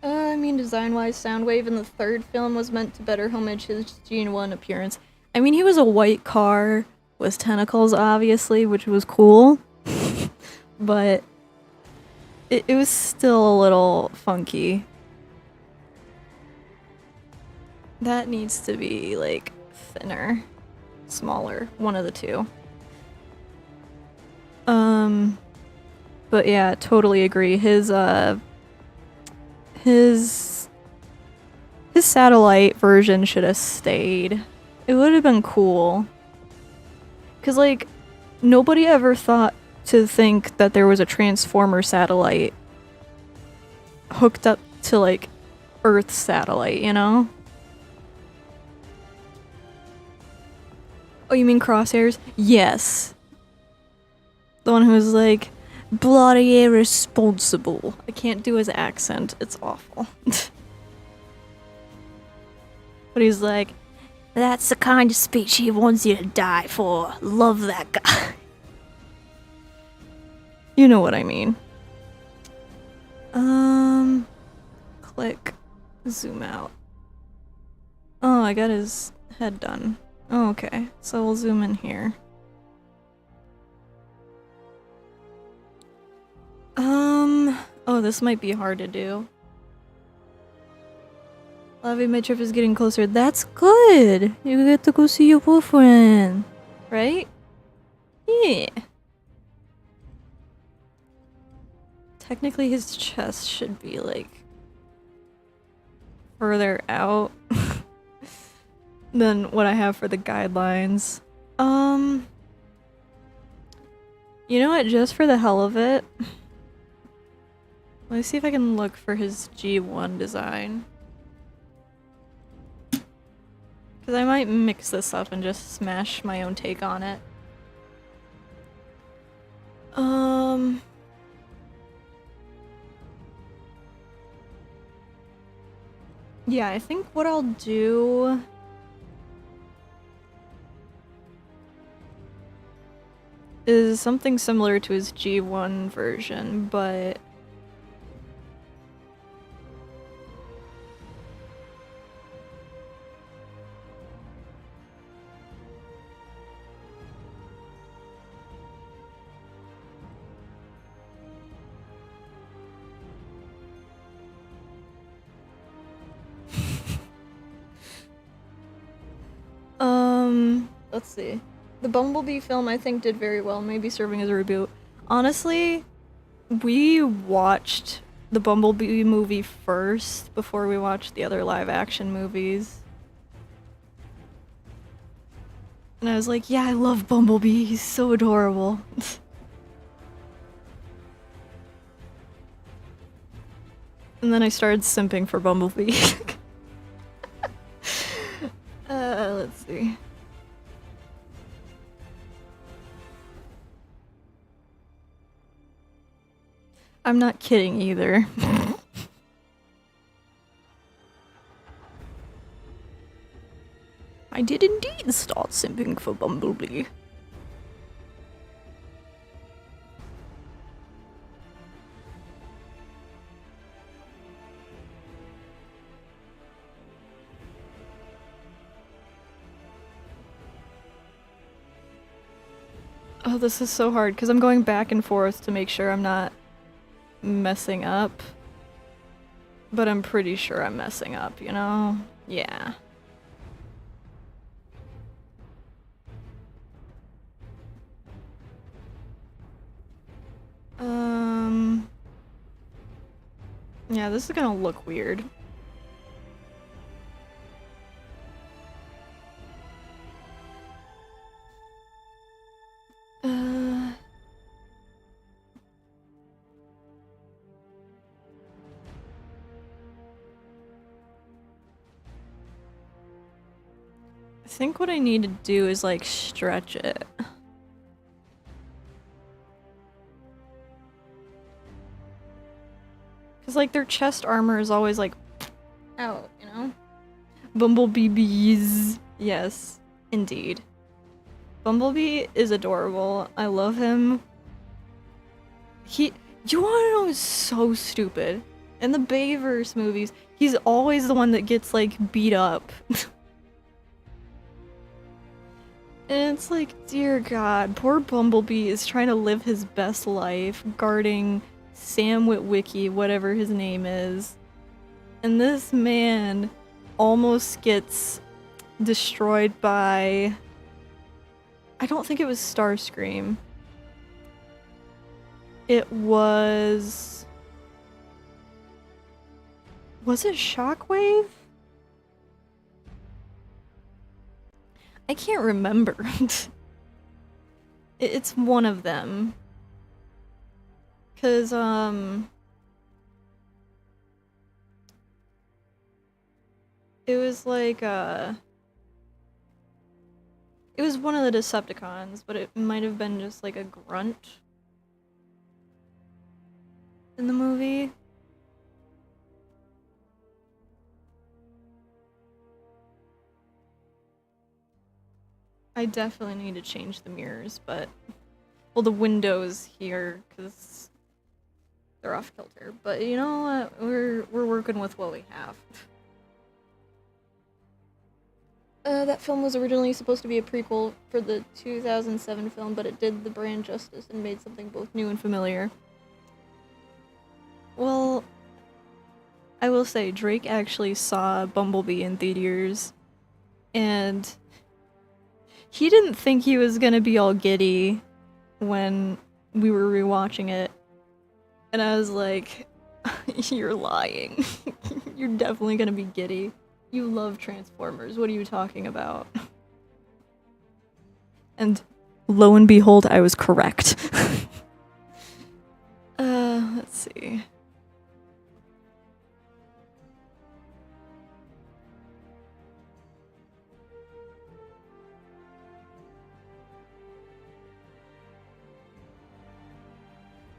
I mean, design-wise, Soundwave in the third film was meant to better homage his Gene 1 appearance. I mean, he was a white car with tentacles, obviously, which was cool. But it was still a little funky. That needs to be, like, thinner. Smaller. One of the two. But yeah, totally agree. His satellite version should have stayed. It would have been cool. 'Cause, like, nobody ever thought to think that there was a Transformer satellite hooked up to, like, Earth's satellite, you know? Oh, you mean Crosshairs? Yes. The one who's like, bloody irresponsible. I can't do his accent. It's awful. But he's like, that's the kind of speech he wants you to die for. Love that guy. You know what I mean. Click. Zoom out. Oh, I got his head done. Oh, okay. So we'll zoom in here. Oh, this might be hard to do. Lavi, my trip is getting closer. That's good! You get to go see your boyfriend. Right? Yeah. technically his chest should be like further out than what I have for the guidelines. You know what, just for the hell of it, let me see if I can look for his G1 design. Because I might mix this up and just smash my own take on it. Yeah, I think what I'll do is something similar to his G1 version, but let's see. The Bumblebee film, I think, did very well, maybe serving as a reboot. Honestly, we watched the Bumblebee movie first before we watched the other live-action movies. And I was like, yeah, I love Bumblebee, he's so adorable. And then I started simping for Bumblebee. Let's see. I'm not kidding either. I did indeed start simping for Bumblebee. Oh, this is so hard because I'm going back and forth to make sure I'm not messing up. But I'm pretty sure I'm messing up, you know? Yeah. Yeah, this is gonna look weird. I think what I need to do is like stretch it. Cause like their chest armor is always like out, you know? Bumblebee bees. Yes, indeed. Bumblebee is adorable. I love him. You wanna know, is so stupid. In the Bayverse movies, he's always the one that gets like beat up. And it's like, dear God, poor Bumblebee is trying to live his best life, guarding Sam Witwicky, whatever his name is. And this man almost gets destroyed by... I don't think it was Starscream. It was... Was it Shockwave? I can't remember. It's one of them. 'Cause, it was like, it was one of the Decepticons, but it might have been just like a grunt in the movie. I definitely need to change the mirrors, but... Well, the windows here, because they're off kilter. But you know what? We're working with what we have. That film was originally supposed to be a prequel for the 2007 film, but it did the brand justice and made something both new and familiar. Well, I will say, Drake actually saw Bumblebee in theaters, and he didn't think he was gonna be all giddy when we were rewatching it. And I was like, you're lying. You're definitely gonna be giddy. You love Transformers. What are you talking about? And lo and behold, I was correct. Let's see.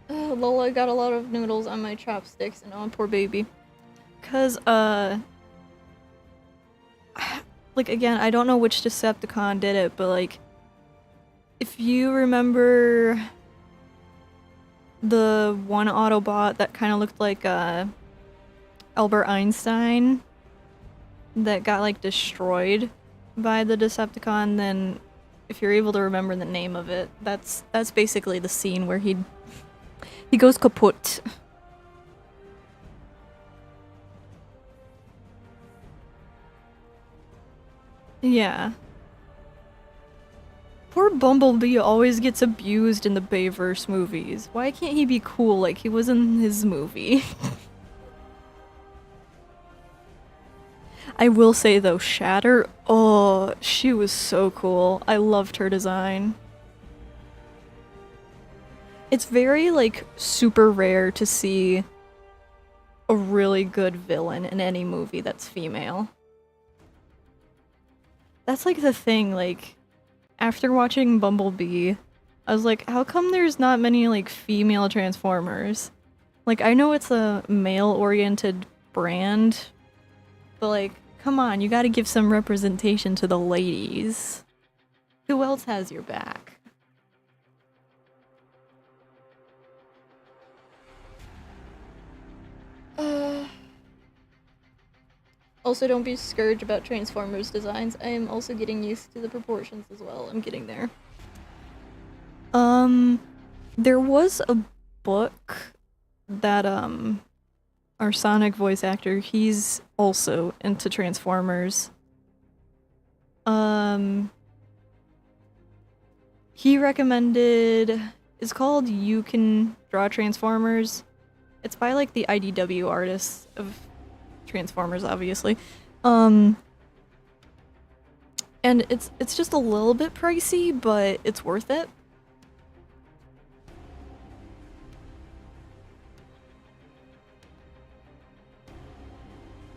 Lola got a lot of noodles on my chopsticks and on poor baby. Cause, like, again, I don't know which Decepticon did it, but, like, if you remember the one Autobot that kind of looked like, Albert Einstein that got, like, destroyed by the Decepticon, then if you're able to remember the name of it, that's basically the scene where he goes kaput. Yeah. Poor Bumblebee always gets abused in the Bayverse movies. Why can't he be cool like he was in his movie? I will say though, Shatter, oh, she was so cool. I loved her design. It's very, like, super rare to see a really good villain in any movie that's female. That's, like, the thing, like, after watching Bumblebee, I was like, how come there's not many, like, female Transformers? Like, I know it's a male-oriented brand, but, like, come on, you gotta give some representation to the ladies. Who else has your back? Also, don't be scourged about Transformers designs. I am also getting used to the proportions as well. I'm getting there. There was a book that, our Sonic voice actor, he's also into Transformers. He recommended, it's called You Can Draw Transformers. It's by, like, the IDW artists of Transformers, obviously. And it's just a little bit pricey, but it's worth it.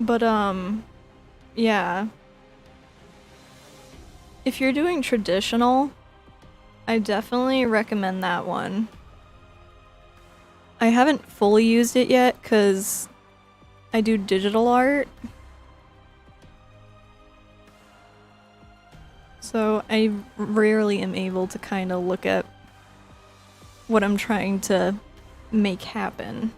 But, yeah. If you're doing traditional, I definitely recommend that one. I haven't fully used it yet, because I do digital art. So I rarely am able to kind of look at what I'm trying to make happen.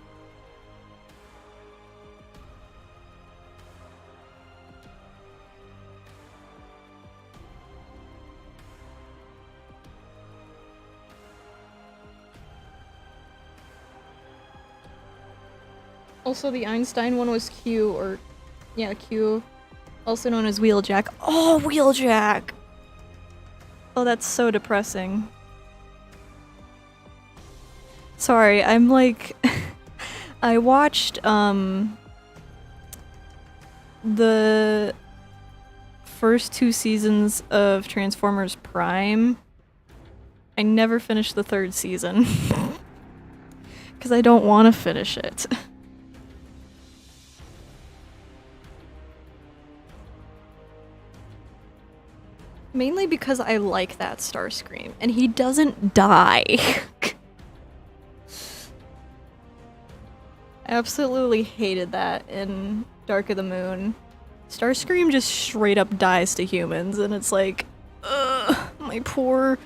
Also, the Einstein one was Q, or yeah, Q, also known as Wheeljack. Oh, Wheeljack! Oh, that's so depressing. Sorry, I'm like... I watched, the first 2 seasons of Transformers Prime. I never finished the 3rd season. Because I don't want to finish it. Mainly because I like that Starscream, and he doesn't die. I absolutely hated that in Dark of the Moon. Starscream just straight up dies to humans, and it's like, ugh, my poor,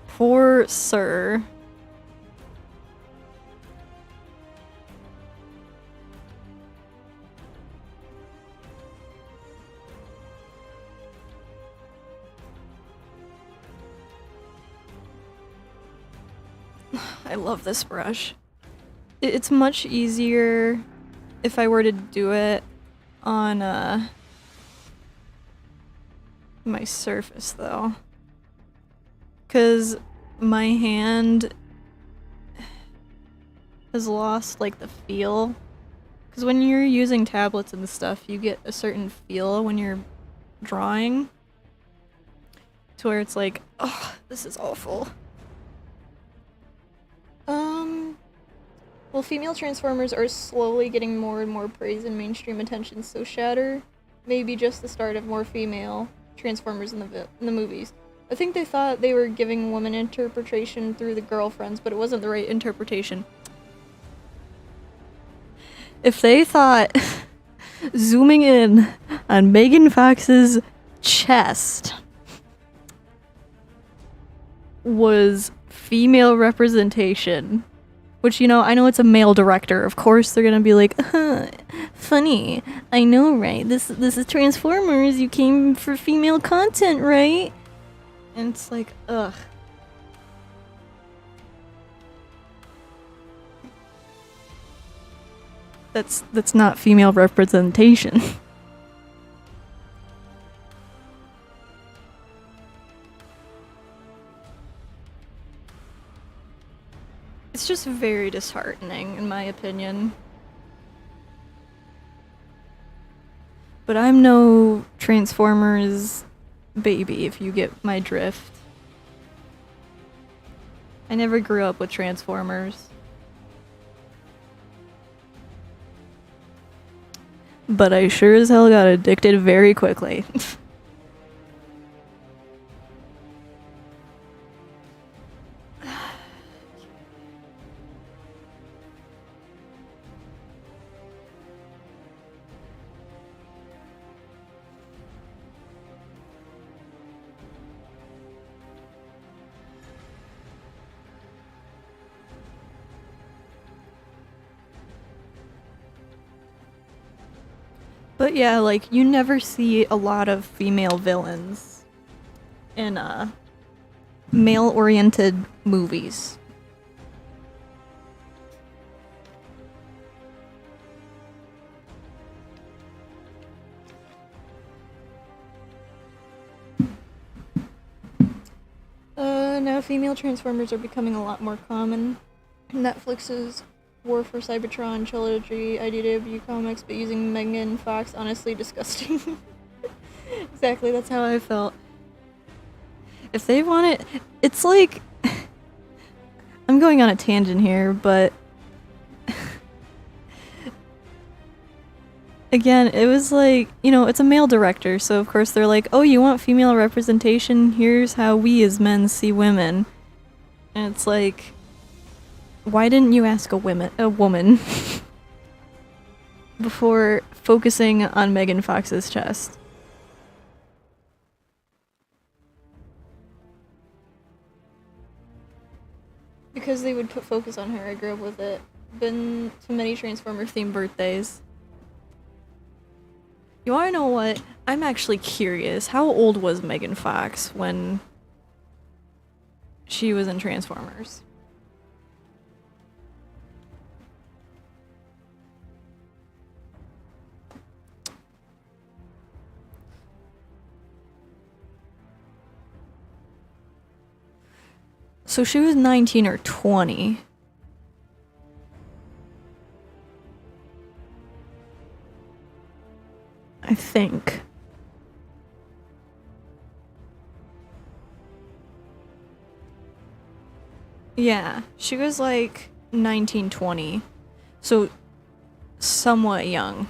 poor sir. I love this brush. It's much easier if I were to do it on my surface though. 'Cause my hand has lost like the feel. Because when you're using tablets and stuff, you get a certain feel when you're drawing. To where it's like, oh, this is awful. Well, female Transformers are slowly getting more and more praise and mainstream attention, so Shatter may be just the start of more female Transformers in the movies. I think they thought they were giving woman interpretation through the girlfriends, but it wasn't the right interpretation. If they thought zooming in on Megan Fox's chest was female representation, which, you know, I know it's a male director. Of course they're gonna be like, funny. I know, right? This is Transformers. You came for female content, right? And it's like, ugh. That's not female representation. It's just very disheartening, in my opinion. But I'm no Transformers baby, if you get my drift. I never grew up with Transformers. But I sure as hell got addicted very quickly. But yeah, like, you never see a lot of female villains in, male-oriented movies. Now female Transformers are becoming a lot more common. Netflix's War for Cybertron trilogy, IDW comics, but using Megan Fox, honestly disgusting. Exactly, that's how I felt. If they want it, it's like, I'm going on a tangent here, but again, it was like, you know, it's a male director, so of course they're like, oh, you want female representation? Here's how we as men see women. And it's like, why didn't you ask a woman before focusing on Megan Fox's chest? Because they would put focus on her. I grew up with it. Been to many Transformer-themed birthdays. You wanna know what? I'm actually curious. How old was Megan Fox when she was in Transformers? So she was 19 or 20. I think. Yeah, she was like 19, 20. So somewhat young.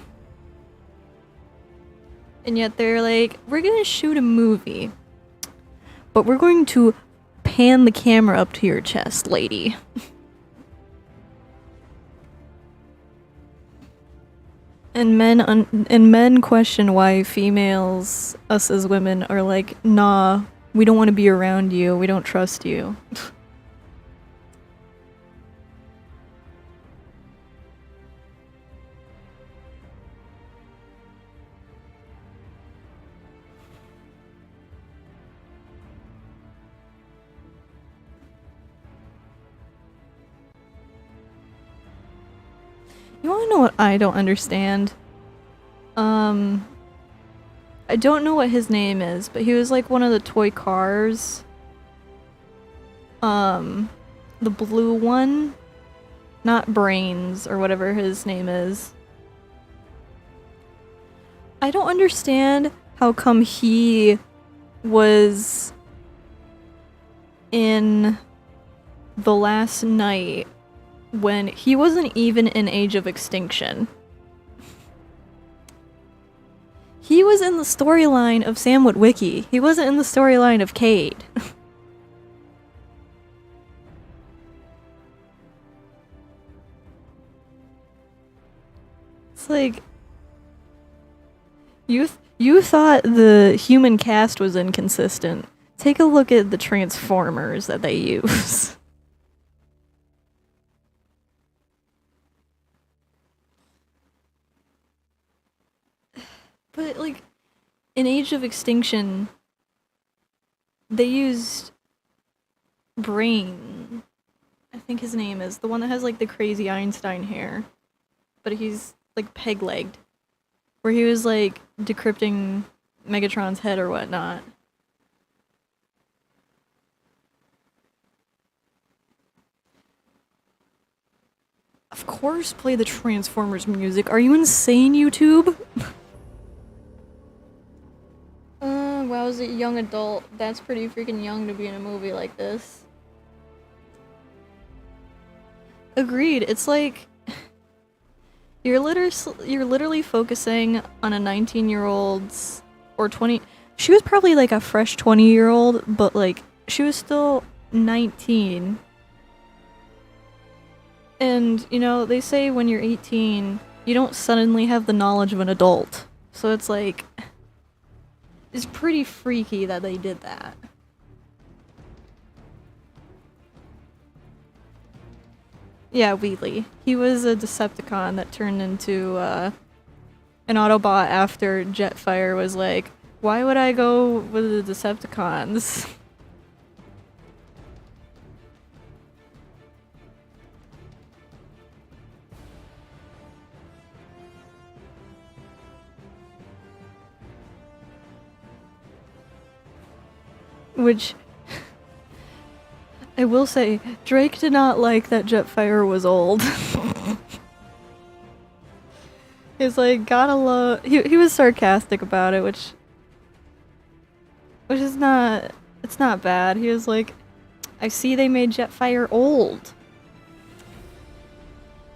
And yet they're like, we're gonna shoot a movie, but we're going to pan the camera up to your chest, lady. And men question why females, us as women, are like, nah, we don't want to be around you, we don't trust you. You wanna know what I don't understand? I don't know what his name is, but he was like one of the toy cars. The blue one. not Brains or whatever his name is. I don't understand how come he was in The Last Night when he wasn't even in Age of Extinction. He was in the storyline of Sam Witwicky. He wasn't in the storyline of Cade. It's like you thought the human cast was inconsistent. Take a look at the Transformers that they use. But like in Age of Extinction, they used Brain. I think his name is the one that has like the crazy Einstein hair, but he's like peg-legged, where he was like decrypting Megatron's head or whatnot. Of course, play the Transformers music. Are you insane, YouTube? Wow, as a young adult, that's pretty freaking young to be in a movie like this. Agreed. It's like you're literally focusing on a 19-year-old's or 20. She was probably like a fresh 20-year-old, but like she was still 19. And, you know, they say when you're 18, you don't suddenly have the knowledge of an adult. So it's like, it's pretty freaky that they did that. Yeah, Wheatley. He was a Decepticon that turned into an Autobot after Jetfire was like, why would I go with the Decepticons? Which, I will say, Drake did not like that Jetfire was old. He's like, gotta love. He was sarcastic about it, which is not. It's not bad. He was like, I see they made Jetfire old.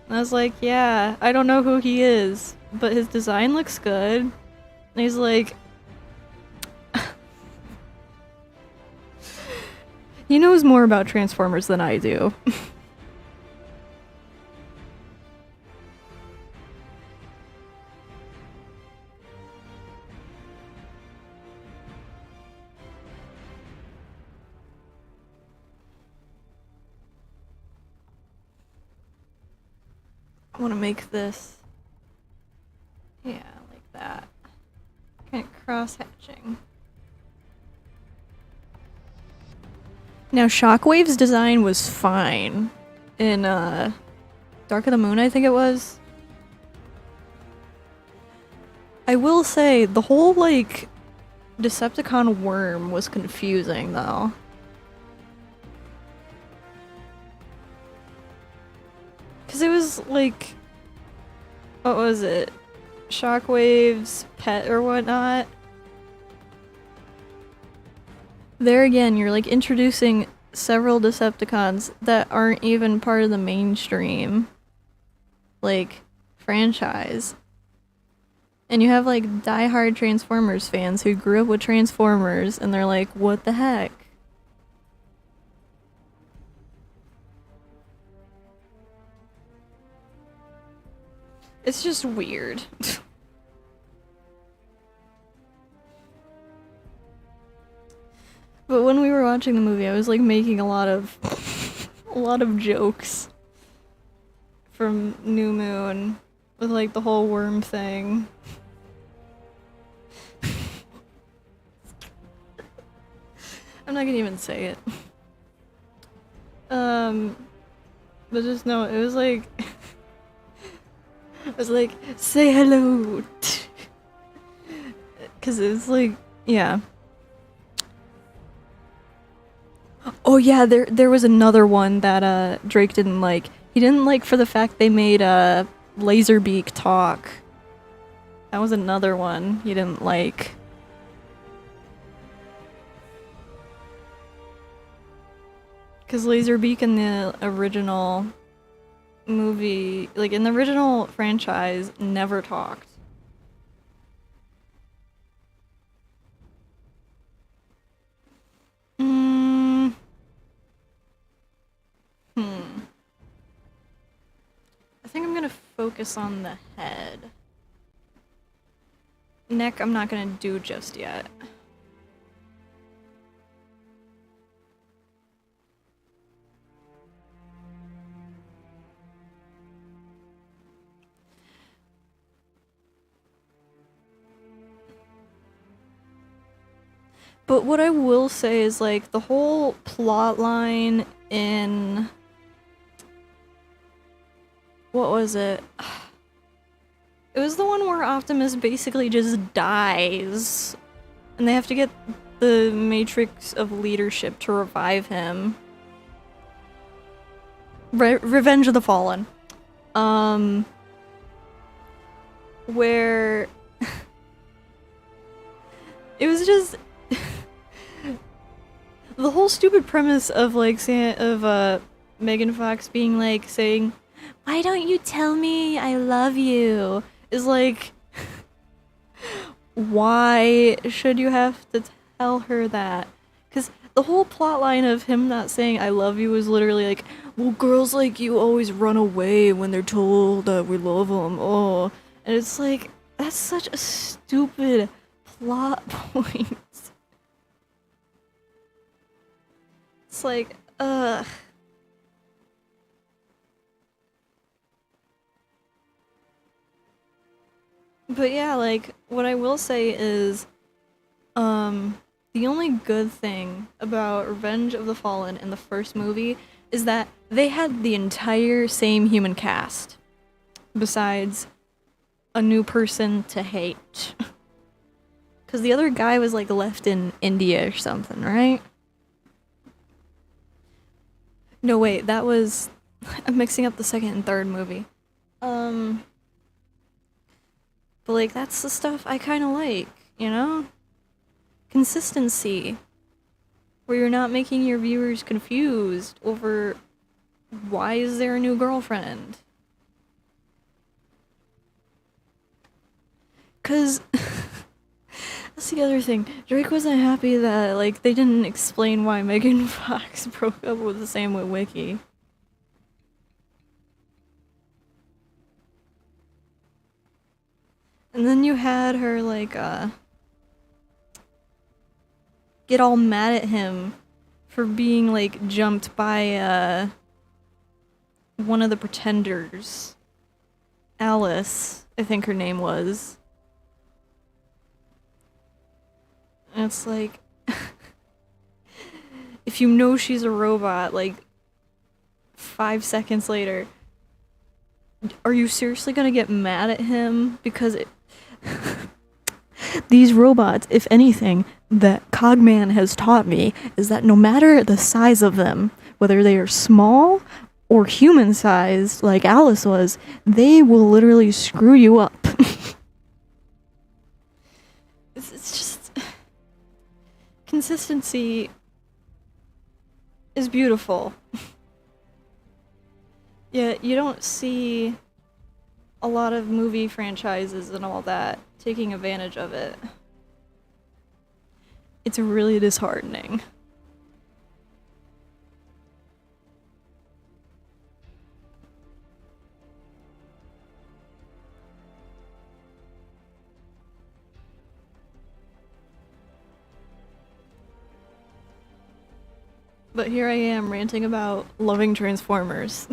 And I was like, yeah, I don't know who he is, but his design looks good. And he's like, he knows more about Transformers than I do. I want to make this, yeah, like that, kind of cross-hatching. Now, Shockwave's design was fine in Dark of the Moon, I think it was. I will say, the whole, like, Decepticon worm was confusing, though. Because it was, like, what was it? Shockwave's pet or whatnot? There again, you're like introducing several Decepticons that aren't even part of the mainstream, like, franchise. And you have like diehard Transformers fans who grew up with Transformers and they're like, what the heck? It's just weird. But when we were watching the movie, I was like making a lot of jokes from New Moon with like the whole worm thing. I'm not gonna even say it. But just know it was like I was like, say hello. Cause it was like, yeah. Oh yeah, there was another one that Drake didn't like. He didn't like for the fact they made Laserbeak talk. That was another one he didn't like. Because Laserbeak in the original movie, like in the original franchise, never talked. I think I'm gonna focus on the head. Neck I'm not gonna do just yet. But what I will say is, like, the whole plot line in... What was it? It was the one where Optimus basically just dies. And they have to get the Matrix of Leadership to revive him. Revenge of the Fallen. Where... it was just... the whole stupid premise of, like, Megan Fox being, like, saying, "Why don't you tell me I love you?" is like, why should you have to tell her that? Because the whole plotline of him not saying I love you is literally like, well, girls like you always run away when they're told that we love them. Oh, and it's like, that's such a stupid plot point. It's like, ugh. But yeah, like, what I will say is, the only good thing about Revenge of the Fallen in the first movie is that they had the entire same human cast, besides a new person to hate. Because the other guy was, like, left in India or something, right? No, wait, that was... I'm mixing up the second and third movie. But, like, that's the stuff I kind of like, you know? Consistency. Where you're not making your viewers confused over why is there a new girlfriend? Cause that's the other thing. Drake wasn't happy that, like, they didn't explain why Megan Fox broke up with Sam Witwicky. And then you had her, like, get all mad at him for being, like, jumped by, one of the pretenders. Alice, I think her name was. And it's like, if you know she's a robot, like, 5 seconds later, are you seriously gonna get mad at him? Because these robots, if anything, that Cogman has taught me is that no matter the size of them, whether they are small or human-sized, like Alice was, they will literally screw you up. It's just... consistency is beautiful. Yeah, you don't see a lot of movie franchises and all that taking advantage of it. It's really disheartening. But here I am ranting about loving Transformers.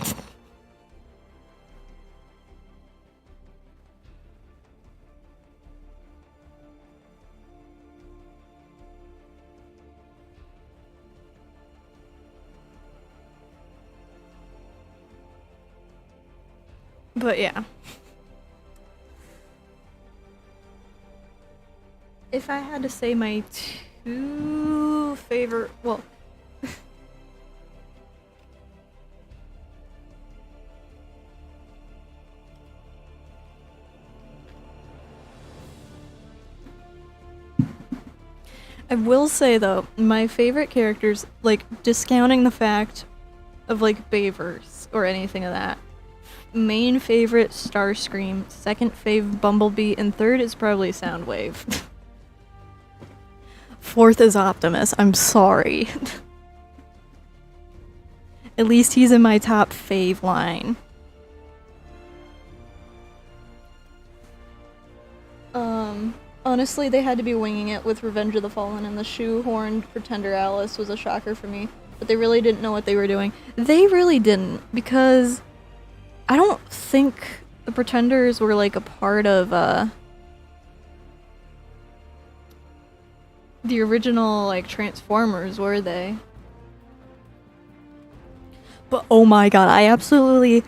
But yeah. If I had to say my two favorite, well, I will say though, my favorite characters, like discounting the fact of like Bayverse or anything of that. Main favorite Starscream, second fave Bumblebee, and third is probably Soundwave. Fourth is Optimus. I'm sorry. At least he's in my top fave line. Honestly, they had to be winging it with Revenge of the Fallen, and the shoehorned Pretender Alice was a shocker for me. But they really didn't know what they were doing. They really didn't, because I don't think the Pretenders were like a part of the original like Transformers, were they? But oh my god, I absolutely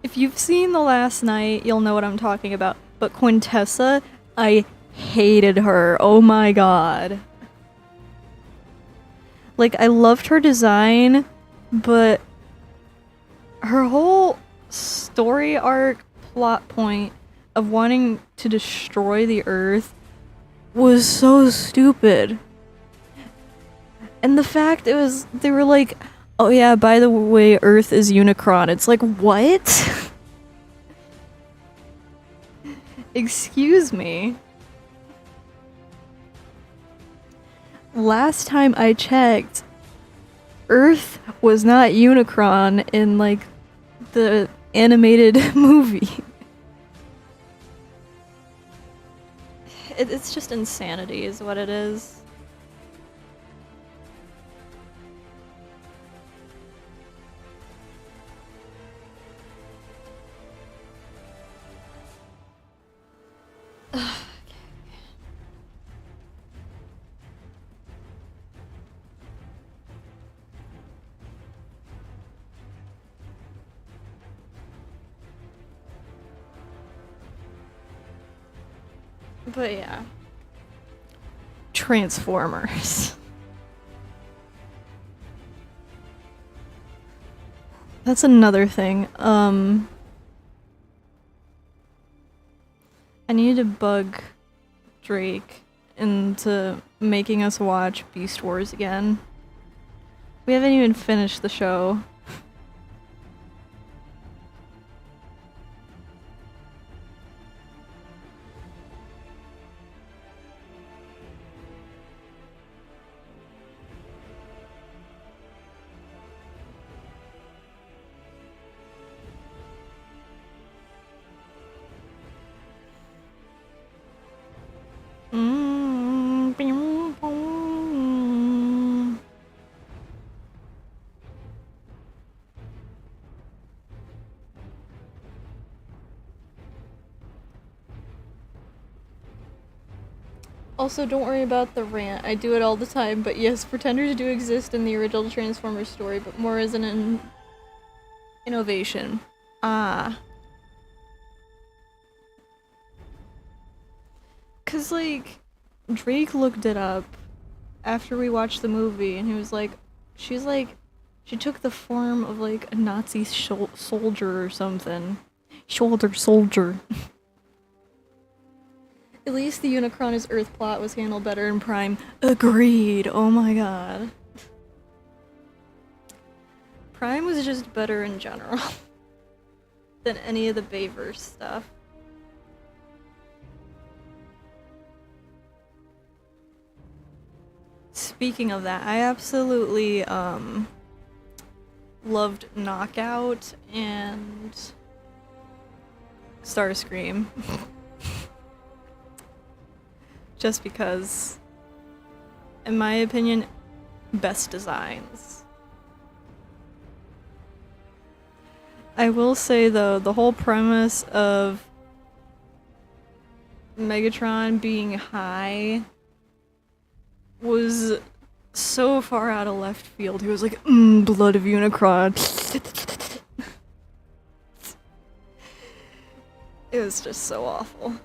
if you've seen The Last Night, you'll know what I'm talking about. But Quintessa, I hated her. Oh my god. Like, I loved her design, but her whole story arc plot point of wanting to destroy the Earth was so stupid. And the fact they were like, oh yeah, by the way, Earth is Unicron. It's like, what? Excuse me. Last time I checked, Earth was not Unicron in, like, the animated movie. It's just insanity is what it is. But yeah. Transformers. That's another thing. I need to bug Drake into making us watch Beast Wars again. We haven't even finished the show. Also, don't worry about the rant. I do it all the time, but yes, pretenders do exist in the original Transformers story, but more as an innovation. Ah. 'Cause, like, Drake looked it up after we watched the movie, and he was like, she took the form of, like, a Nazi soldier or something. Shoulder soldier. At least the Unicron Earth plot was handled better in Prime. Agreed. Oh my god. Prime was just better in general than any of the Bayverse stuff. Speaking of that, I absolutely loved Knockout and Starscream. Just because, in my opinion, best designs. I will say though, the whole premise of Megatron being high was so far out of left field. He was like, blood of Unicron. It was just so awful.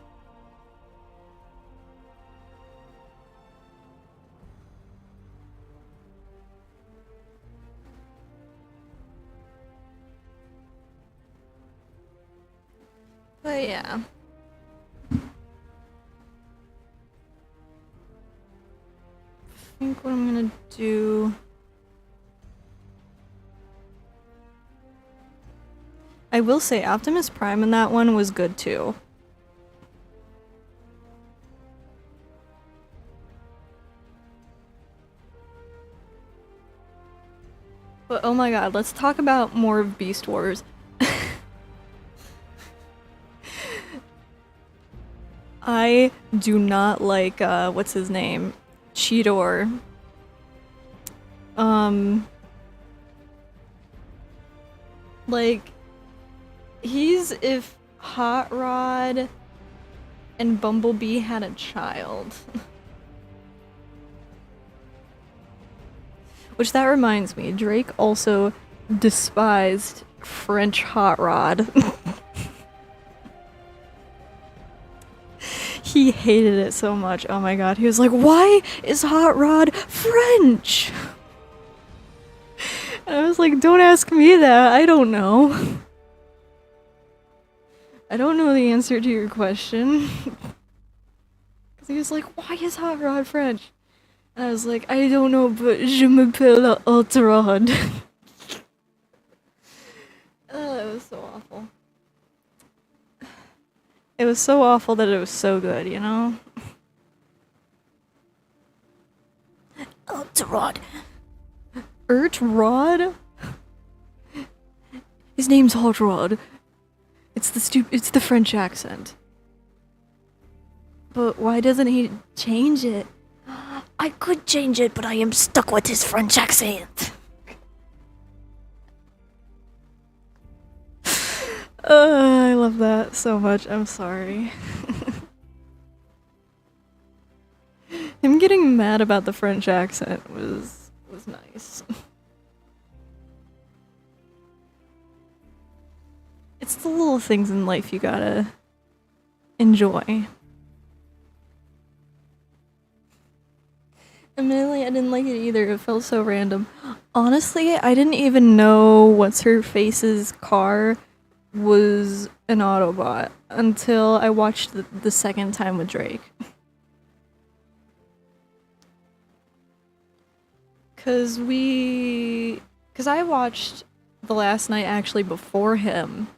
But yeah. what I'm gonna do. I will say Optimus Prime in that one was good too. But oh my god, let's talk about more of Beast Wars. I do not like, what's his name? Cheetor. Like, he's if Hot Rod and Bumblebee had a child. Which that reminds me, Drake also despised French Hot Rod. He hated it so much. Oh my god. He was like, why is Hot Rod French? And I was like, don't ask me that. I don't know. I don't know the answer to your question. Because he was like, why is Hot Rod French? And I was like, I don't know, but je m'appelle Hot Rod. It was so awful. It was so awful that it was so good, you know? Hot Rod. Rod? His name's Hot Rod. It's the French accent. But why doesn't he change it? I could change it, but I am stuck with his French accent. I love that so much. I'm sorry. Him getting mad about the French accent was nice. It's the little things in life you gotta enjoy. Admittedly, I didn't like it either. It felt so random. Honestly, I didn't even know what's her face's car was an Autobot until I watched the second time with Drake. Cause I watched the last night actually before him,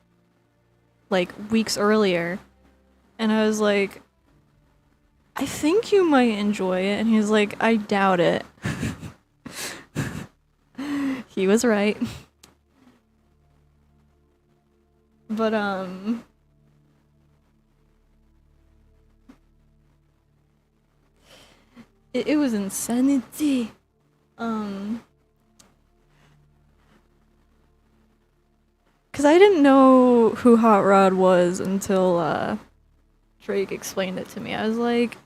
like weeks earlier, and I was like, I think you might enjoy it, and he's like, I doubt it. He was right. But it was insanity. Cause I didn't know who Hot Rod was until Drake explained it to me. I was like,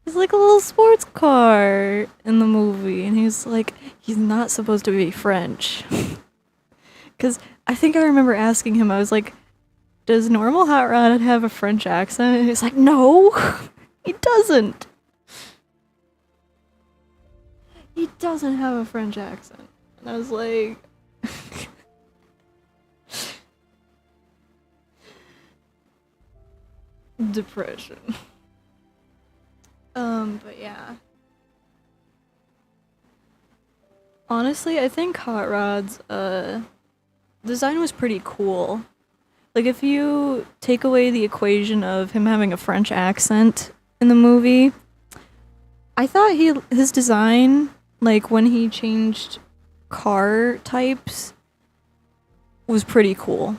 he's like a little sports car in the movie, and he's like, he's not supposed to be French. Cause I think I remember asking him, I was like, does normal Hot Rod have a French accent? And he's like, no, he doesn't. He doesn't have a French accent. And I was like... Depression. But yeah. Honestly, I think Hot Rod's, design was pretty cool. Like, if you take away the equation of him having a French accent in the movie, I thought his design, like, when he changed car types, was pretty cool.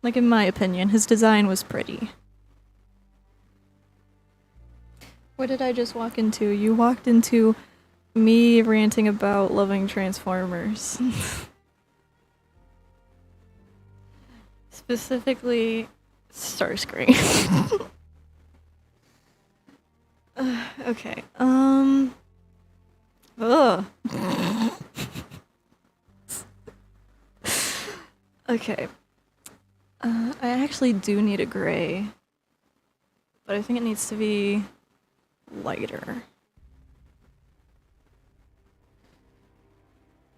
Like, in my opinion, his design was pretty. What did I just walk into? You walked into me ranting about loving Transformers. Specifically, Starscream. Okay, ugh. Okay. I actually do need a gray, but I think it needs to be lighter.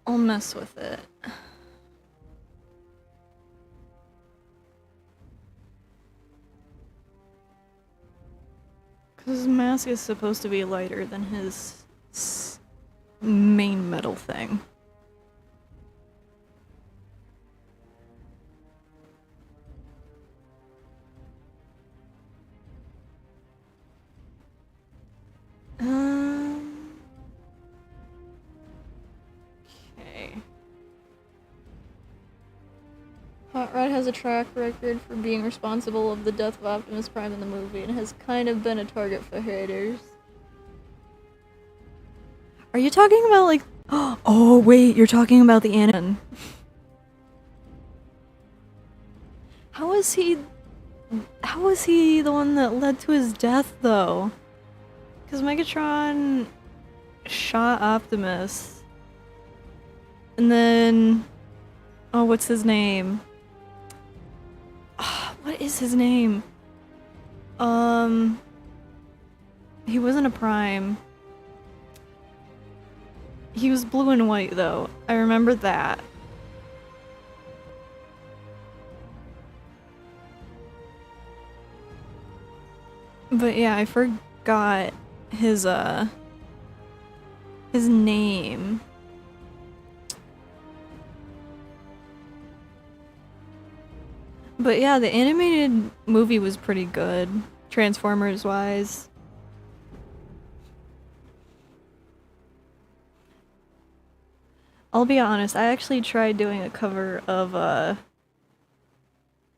I'll mess with it. Because his mask is supposed to be lighter than his main metal thing. Okay. Hot Rod has a track record for being responsible of the death of Optimus Prime in the movie and has kind of been a target for haters. Are you talking about like... Oh wait, you're talking about the anime. How is he the one that led to his death though? Because Megatron shot Optimus. And then... Oh, what's his name? What is his name? He wasn't a Prime. He was blue and white though. I remember that. But yeah, I forgot his name. But yeah, the animated movie was pretty good, Transformers wise. I'll be honest, I actually tried doing a cover of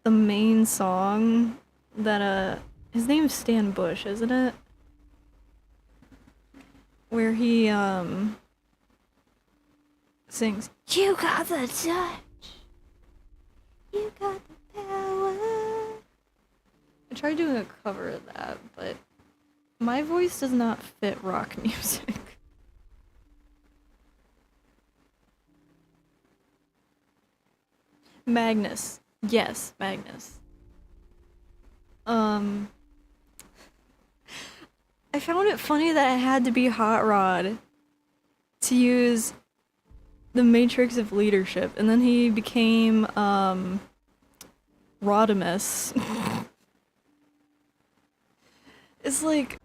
the main song that his name's Stan Bush, isn't it? Where he sings, "You got the touch. You got the power." I tried doing a cover of that, but my voice does not fit rock music. Magnus. Yes, Magnus. I found it funny that it had to be Hot Rod to use the Matrix of Leadership, and then he became, Rodimus. It's like,